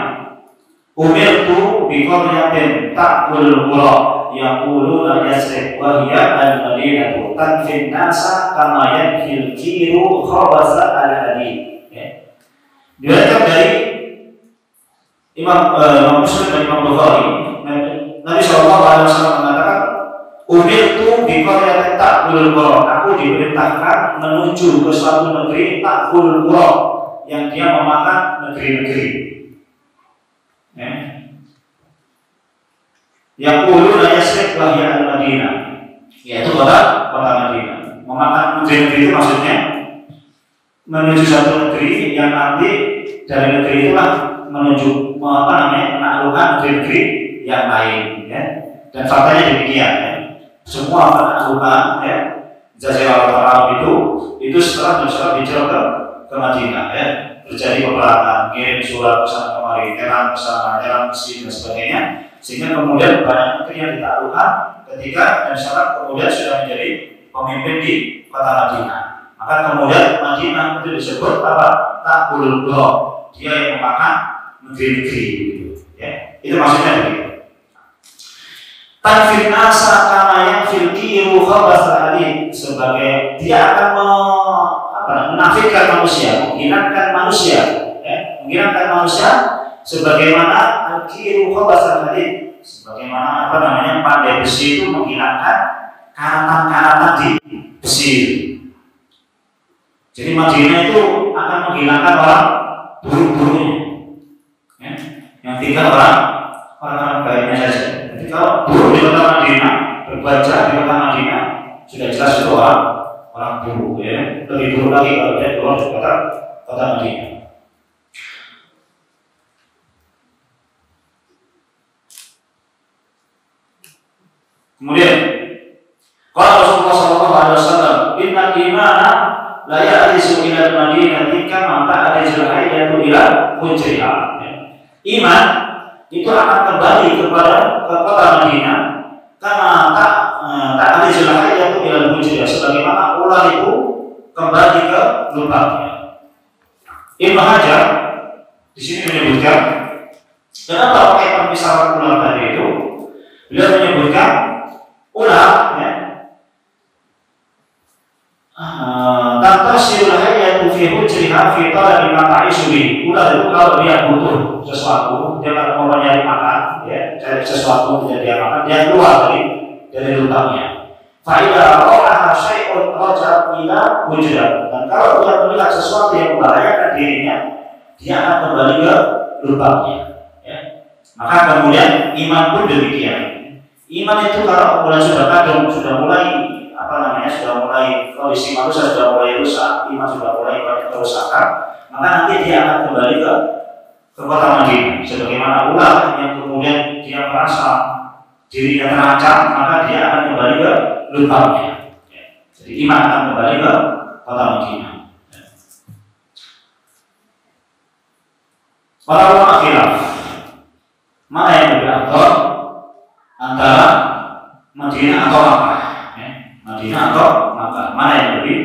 umirtu bi qaryatin ta'kul qura yaquluna Yasrib wa hiya al-Madinatu tanfin nasa kama yanfil kiru khabasa al-hadid. Diriwayatkan dari Imam Muslim dan Imam Bukhari, Nabi SAW mengatakan, umirtu bi qaryatin ta'kul qura, aku diperintahkan menuju ke suatu negeri ta'kul qura, yang dia memakan negeri-negeri. Yaquluna Yasrib wa hiya al-Madinah, yaitu kota Madinah. Memakan negeri itu maksudnya menuju satu negeri yang nanti dari negeri itulah menuju menaklukkan negeri-negeri yang lain, ya. Dan faktanya demikian, ya. Semua penaklukan, ya, Jazirah Arab itu setelah hijrah ke Madinah, ya. Terjadi peperangan, kirim surat pesan kemari, nyerang Mesir dan sebagainya, sehingga kemudian banyak negeri yang ditaklukkan ketika dan sekarang kemudian sudah menjadi pemimpin di kota Madinah. Maka kemudian Madinah itu disebut apa? Takulul Blok, dia yang memakan negeri-negeri, gitu, ya. Itu maksudnya begitu. Tanfir nasa kama yang filkiru khabathal hadid, sebagai dia akan menafikan manusia, menghinakan manusia, ya, menghinakan manusia sebagaimana al-kiru khabathal hadid, sebagaimana pandai besi itu menghinakan karatan-karatan di besi. Jadi Madinah itu akan menghinakan orang buruk-buruknya, ya, yang tinggal orang baiknya saja. Jadi kalau buruk di kota Madinah, berbuat jahat di kota Madinah, sudah jelas itu orang buruk, ya. Lebih buruk lagi kalau dia keluar dari kota Madinah. Kemudian kalau Rasulullah SAW, Inna imana la ya'risu ila al-Madinati kama ta'rizul hayyatu ila hujriha. Iman itu akan kembali kepada kota Madinah karena ta'rizul hayyatu ila hujriha, sebagaimana ular itu kembali ke lubangnya. Ibnu Hajar di sini menyebutkan kenapa pakai permisalan ular tadi itu. Beliau menyebutkan ular, ya, tantasiul hayyatu fi hujriha fi talabi ma ta'ishu bihi. Ular itu kalau dia butuh sesuatu, dia kalau mau mencari makan, ya, cari sesuatu untuk dia makan, dia keluar dari lubangnya. Fa idza ra'a syai'un raja ila hujrah. Dan kalau dia melihat sesuatu yang membahayakan dirinya, dia akan kembali ke lubangnya, ya. Maka kemudian iman pun demikian. Iman itu kalau kemudian sudah kadung, sudah mulai kondisi manusia sudah mulai rusak, iman sudah mulai banyak kerusakan, maka nanti dia akan kembali ke kota Madinah. Sebagaimana ular yang kemudian dia merasa dirinya terancam, maka dia akan kembali ke lubangnya, ya. Jadi iman akan kembali ke kota Madinah, ya. Para ulama khilaf mana yang lebih afdal antara Madinah atau Makkah, ya. Madinah atau Makkah, mana yang lebih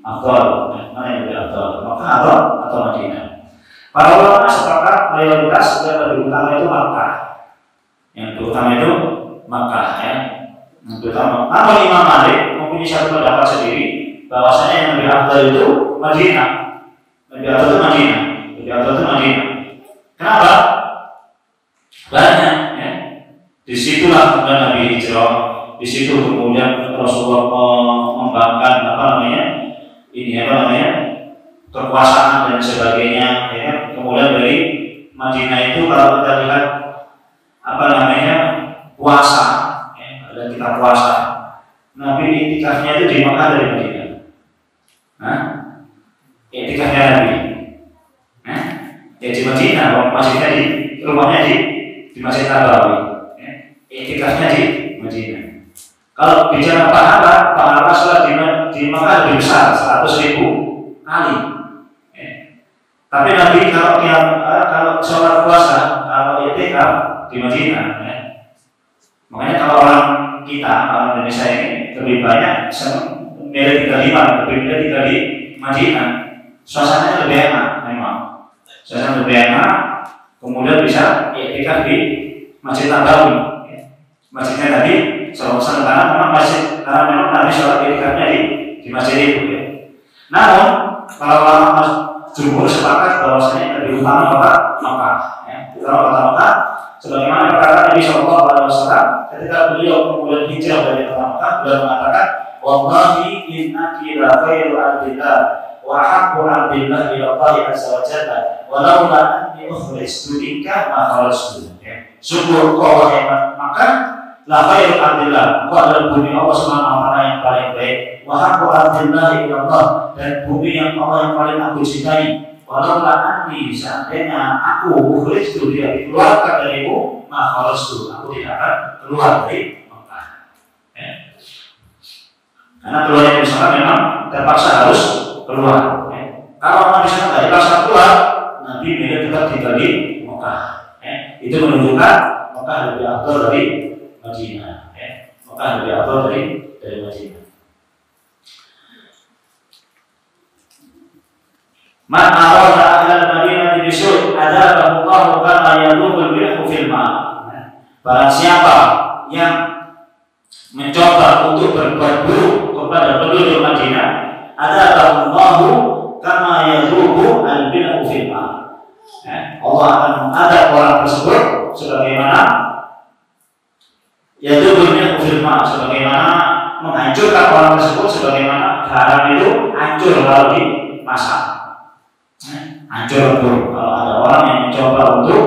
afdal, ya. Mana yang lebih afdal, Makkah atau Madinah? Para ulama sepakat mayoritas yang lebih utama itu Makkah. Yang lebih utama itu Makkah, ya. Yang lebih utama. Namun Imam Malik mempunyai satu pendapat sendiri bahwasanya yang lebih afdal itu Madinah. Lebih afdal itu Madinah. Lebih afdal itu Madinah. Kenapa? Banyak, ya. Disitulah kemudian Nabi hijrah, di situ kemudian Rasulullah mengembangkan kekuasaan dan sebagainya, ya. Kemudian dari Madinah itu kalau kita lihat puasa, ya, dan kita puasa, Nabi iktikafnya itu di Makkah dari Madinah. Iktikafnya Nabi, ya di Madinah, masjidnya di rumahnya di Masjid Nabawi. Iktikafnya di Madinah. Kalau bicara pahala sholat di Makkah lebih besar 100.000 kali. Tapi Nabi kalau sholat puasa, kalau iktikaf di Madinah, ya. Makanya kalau orang Indonesia ini lebih banyak milih tinggal di Madinah. Suasananya lebih enak, memang. Suasana lebih enak. Kemudian bisa iktikaf di Masjid Nabawi. Masjidnya Nabi SAW, karena memang Nabi sholat iktikafnya di masjid itu, ya. Namun kalau ulama jumhur sepakat bahwasanya yang lebih utama kota Makkah, ya. Utama kota Makkah, sebagaimana perkataan Nabi SAW ketika beliau kemudian hijrah dari kota Makkah, beliau mengatakan, wallahi innaki la khairu ardillah wa haqqu ardillah ila Allah azza wa jalla walaula anni ukhrijtu minka ma kharajtu. Sungguh kau wahai Makkah La khairul ardillah, engkau adalah bumi Allah Subhanahu wa taala yang paling baik. Wa haqqu ardillah ilallah, dan bumi yang Allah yang paling aku cintai. Walau anni, seandainya aku ukhrijtu, dia dikeluarkan darimu, ma kharajtu, aku tidak akan keluar dari Mekah. Ya. Karena keluarnya Nabi SAW memang terpaksa harus keluar. Ya. Kalau Nabi SAW tidak dipaksa keluar, Nabi tetap tinggal di Mekah. Ya. Itu menunjukkan Mekah lebih afdal dari Madinah. Ya. Mekah lebih afdal dari Madinah. Man arada ahlal Madinah bisul adabahu Allah kama yadubul milhu fil ma. Barang siapa yang mencoba untuk berbuat buruk kepada penduduk Madinah, adabahu Allah kama yadubu al milhu fil ma. Allah akan mengadab orang tersebut sebagaimana yadubul milhu fil ma, sebagaimana menghancurkan orang tersebut sebagaimana garam itu hancur kalau dimasak. Hancur lebur. Kalau ada orang yang mencoba untuk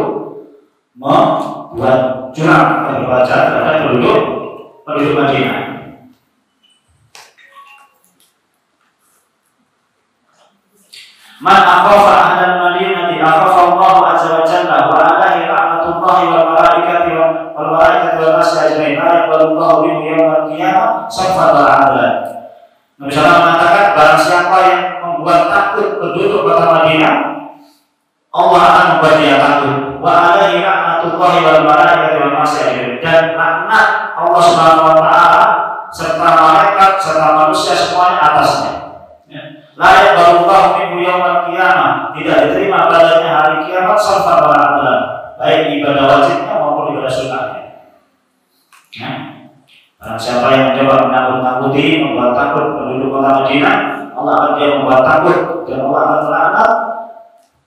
membuat curang atau berbuat jahat terhadap penduduk Madinah. Man akhafa ahlal Madinati akhafa Allah azza wa jalla wa alaihi rahmatullahi wal malaikati wal nasi ajmain. La yaqbalu Allahu minhu yaumil qiyamah sarfan wa adlan. Nabi sallallahu mengatakan barang siapa yang membuat takut penduduk kota Madinah, Allah akan membuat dia takut. Wa alaihi rahmatullahi wal malaikati wan nasi ajmain, dan laknat Allah Subhanahu wa taala serta malaikat serta manusia semuanya atasnya. La yaqbalullahu minhu yaumil qiyamah, tidak diterima padanya hari kiamat sarfan wa adlan, baik ibadah wajibnya maupun ibadah sunnahnya. Barang siapa yang mencoba menakut-nakuti, membuat takut penduduk kota Madinah, Allah akan dia membuat takut, dan Allah akan melaknat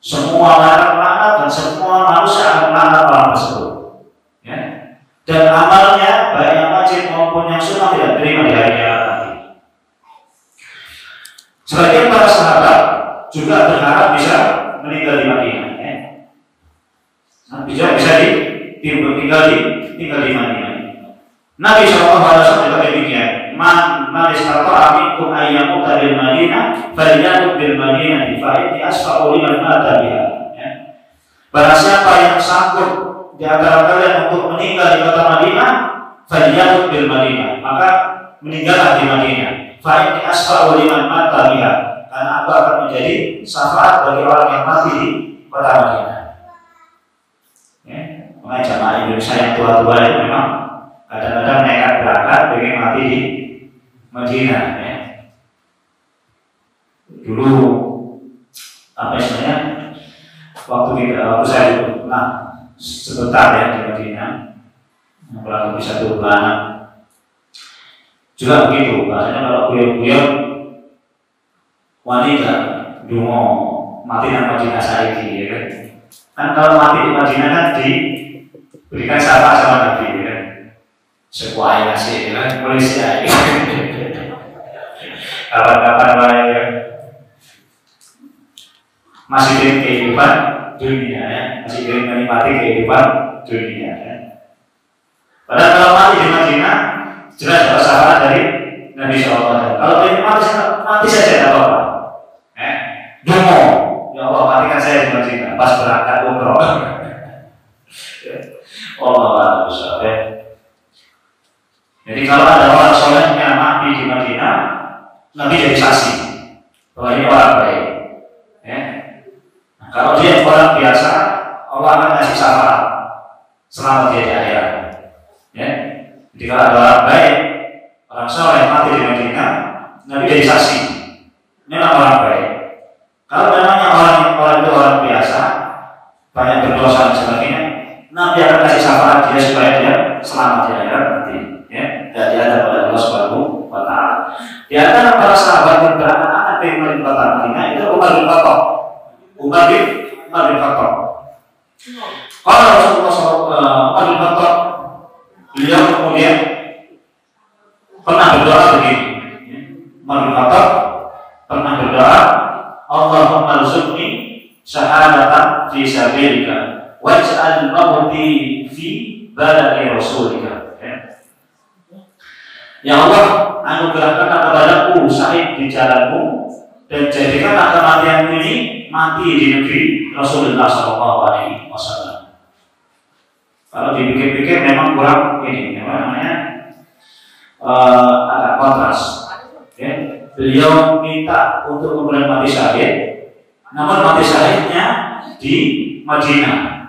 semua laknat dan semua manusia akan melaknat orang tersebut. Ya. Dan amalnya baik yang wajib maupun yang sunnah tidak terima di hari kiamat nanti. Sebagian para sahabat juga berharap bisa meninggal di Madinah. Ya. Bisa tinggal di Madinah. Nabi SAW juga demikian. Man istata'a minkum ayyamuta bil Madinah falyamut bil Madinah fa inni asfa'u liman mata biha. Barang siapa yang sanggup di antara kalian untuk meninggal di kota Madinah, falyamut bil Madinah, maka meninggallah di Madinah. Fa inni asfa'u liman mata biha, karena aku akan menjadi syafaat bagi orang yang mati di kota Madinah. Makanya jamaah Indonesia yang tua-tua itu memang kadang-kadang nekat berangkat pengen mati di Madinah. Ya. Dulu apa istilahnya, waktu saya pernah sebentar ya di Madinah, kurang lebih 1 bulan juga begitu. Bahasanya kalau beliau wanita dungo mati di Madinah saiki, ya kan? Kan kalau mati di Madinah kan diberikan syafaat sama Nabi, ya kan? Sebuah nasi, kan polisi aja. Kapan-kapan ya. Masih ingin kehidupan dunia, ya. Masih ingin menikmati kehidupan dunia. Ya. Padahal kalau mati di Madinah jelas ada syafaat dari Nabi SAW. Kalau ingin mati saja tidak apa-apa. Dungo, ya Allah matikan saya di Madinah pas berangkat umroh. Allah besar. Jadi kalau ada orang soleh yang mati di Madinah, Nabi jadi saksi bahwa ini orang baik. Ya. Nah, kalau dia orang biasa, Allah akan kasih syafaat selamat dia di akhirat. Ya. Jadi kalau ada orang baik, orang soleh yang mati di Madinah, Nabi jadi saksi. Ini orang baik. Kalau memangnya orang itu orang biasa, banyak berdosa dan sebagainya, Nabi akan kasih syafaat dia supaya dia selamat di akhirat nanti. Ya, dan dia ada pada Allah Subhanahu wa taala. Di antara para sahabat yang beranak-anak di kota Madinah itu Umar bin Khattab. Umar bin Khattab. Kalau Rasulullah Umar bin Khattab, beliau kemudian pernah berdoa begini. Umar bin Khattab pernah berdoa, Allahumma rzuqni syahadatan fi sabilika waj'al mauti fi baladi rasulika. Ya Allah, anugerahkan kepadaku sahid di jalanmu dan jadikanlah kematianku ini mati di negeri Rasulullah SAW. Kalau dipikir-pikir memang kurang ini, apa namanya, agak kontras. Ya. Beliau minta untuk kemudian mati syahid, namun mati syahidnya di Madinah.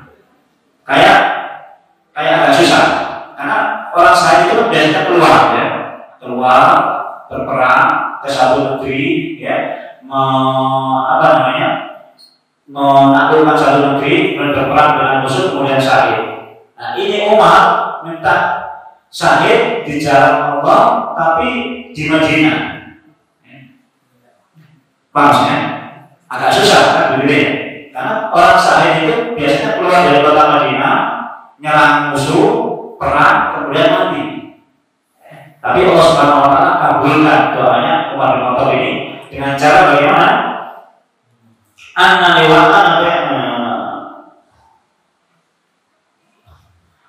Kayak agak susah, karena orang syahid itu biasanya keluar, ya, keluar berperang ke satu negeri, ya, menaklukkan satu negeri, kemudian berperang dengan musuh, kemudian syahid. Nah, ini Umar minta syahid di jalan Allah, tapi di Madinah. Paham ya? Agak susah kan begitu ya? Karena orang syahid itu biasanya keluar dari kota Madinah, nyerang musuh, perang, kemudian mati. Tapi Allah Subhanahu Wa Taala kabulkan doanya Umar bin Khattab ini dengan cara bagaimana?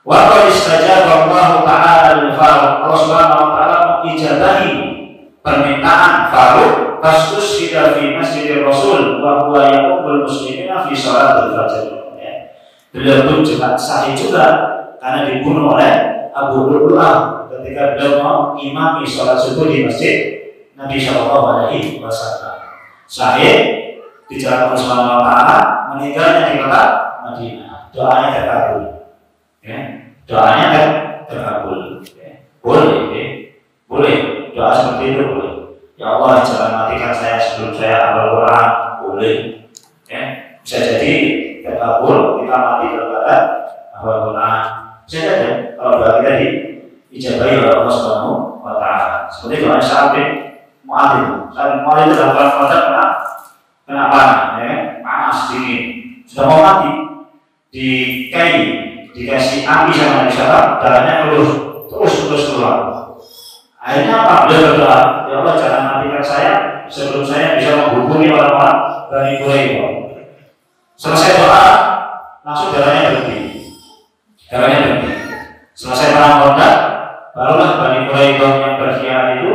Wa qad istajaba Allah Ta'ala al-Faruq. Allah Subhanahu Wa Taala mengijabahi permintaan Faruq kasus tidak fi Masjidil Rasul wa huwa yaqul muslimina fi shalatil fajr. Beliau pun juga sahih juga karena dibunuh oleh Abu Lu'lu'ah ketika beliau mau imami sholat subuh di masjid Nabi Shallallahu Alaihi Wasallam. Sahih di jalan Allah Subhanahu Wa Taala, meninggalnya di kota Madinah. Doanya terkabul. Ya. Doanya terkabul. Ya. Boleh. Doa seperti itu boleh. Ya Allah, jangan matikan saya sebelum saya hafal Quran. Boleh. Ya. Bisa jadi terkabul kita mati dalam keadaan hafal Quran. Bisa jadi kalau doa kita diijabahi oleh Allah Subhanahu Wa Taala. Seperti doa Sa'ad bin Mu'adz. Sa'ad bin Mu'adz dalam Quran kenapa? Ya, panas dingin, sudah mau mati, dikasih api sama Nabi Sallam, darahnya terus keluar. Akhirnya apa? Beliau berdoa, ya Allah jangan matikan saya sebelum saya bisa menghubungi orang-orang Bani Quraisyah. Selesai doa, langsung darahnya berhenti. Selesai perang Badar, barulah Bani Quraisyah yang berkhianat itu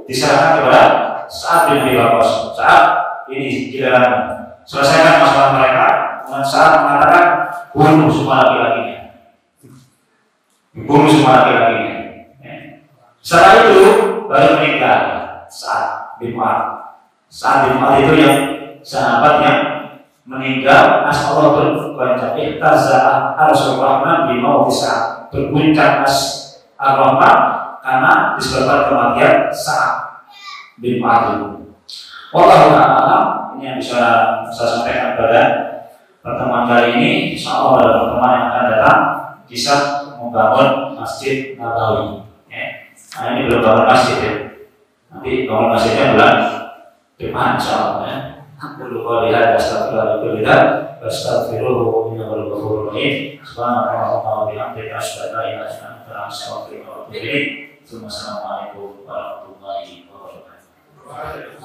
diserahkan kepada Sa'ad bin Abi Waqqas. Saat ini giliran selesaikan masalah mereka, dengan saat mengatakan bunuh semua laki-lakinya. Setelah itu baru meninggal Sa'ad bin Mu'adz. Sa'ad bin Mu'adz itu yang sahabat yang meninggal as'allahu berguncang ihtaza ar-Rahman bi mauti Sa'ad, berguncang ar-Rahman karena disebabkan kematian Sa'ad bin Mu'adz. Wallahu a'lam. Ini yang bisa saya sampaikan pada pertemuan kali ini. Insyaallah pada pertemuan yang akan datang kisah membangun Masjid Nabawi. Nah, ini belum bangun masjid ya. Nanti bangun masjidnya bulan depan insyaallah ya. Aku lihat astaghfirullah innal ghafurur rahim. Subhanallah wa bihamdihi asyhadu an la ilaha illa anta astaghfiruka wa atubu ilaik. Assalamualaikum warahmatullahi wabarakatuh.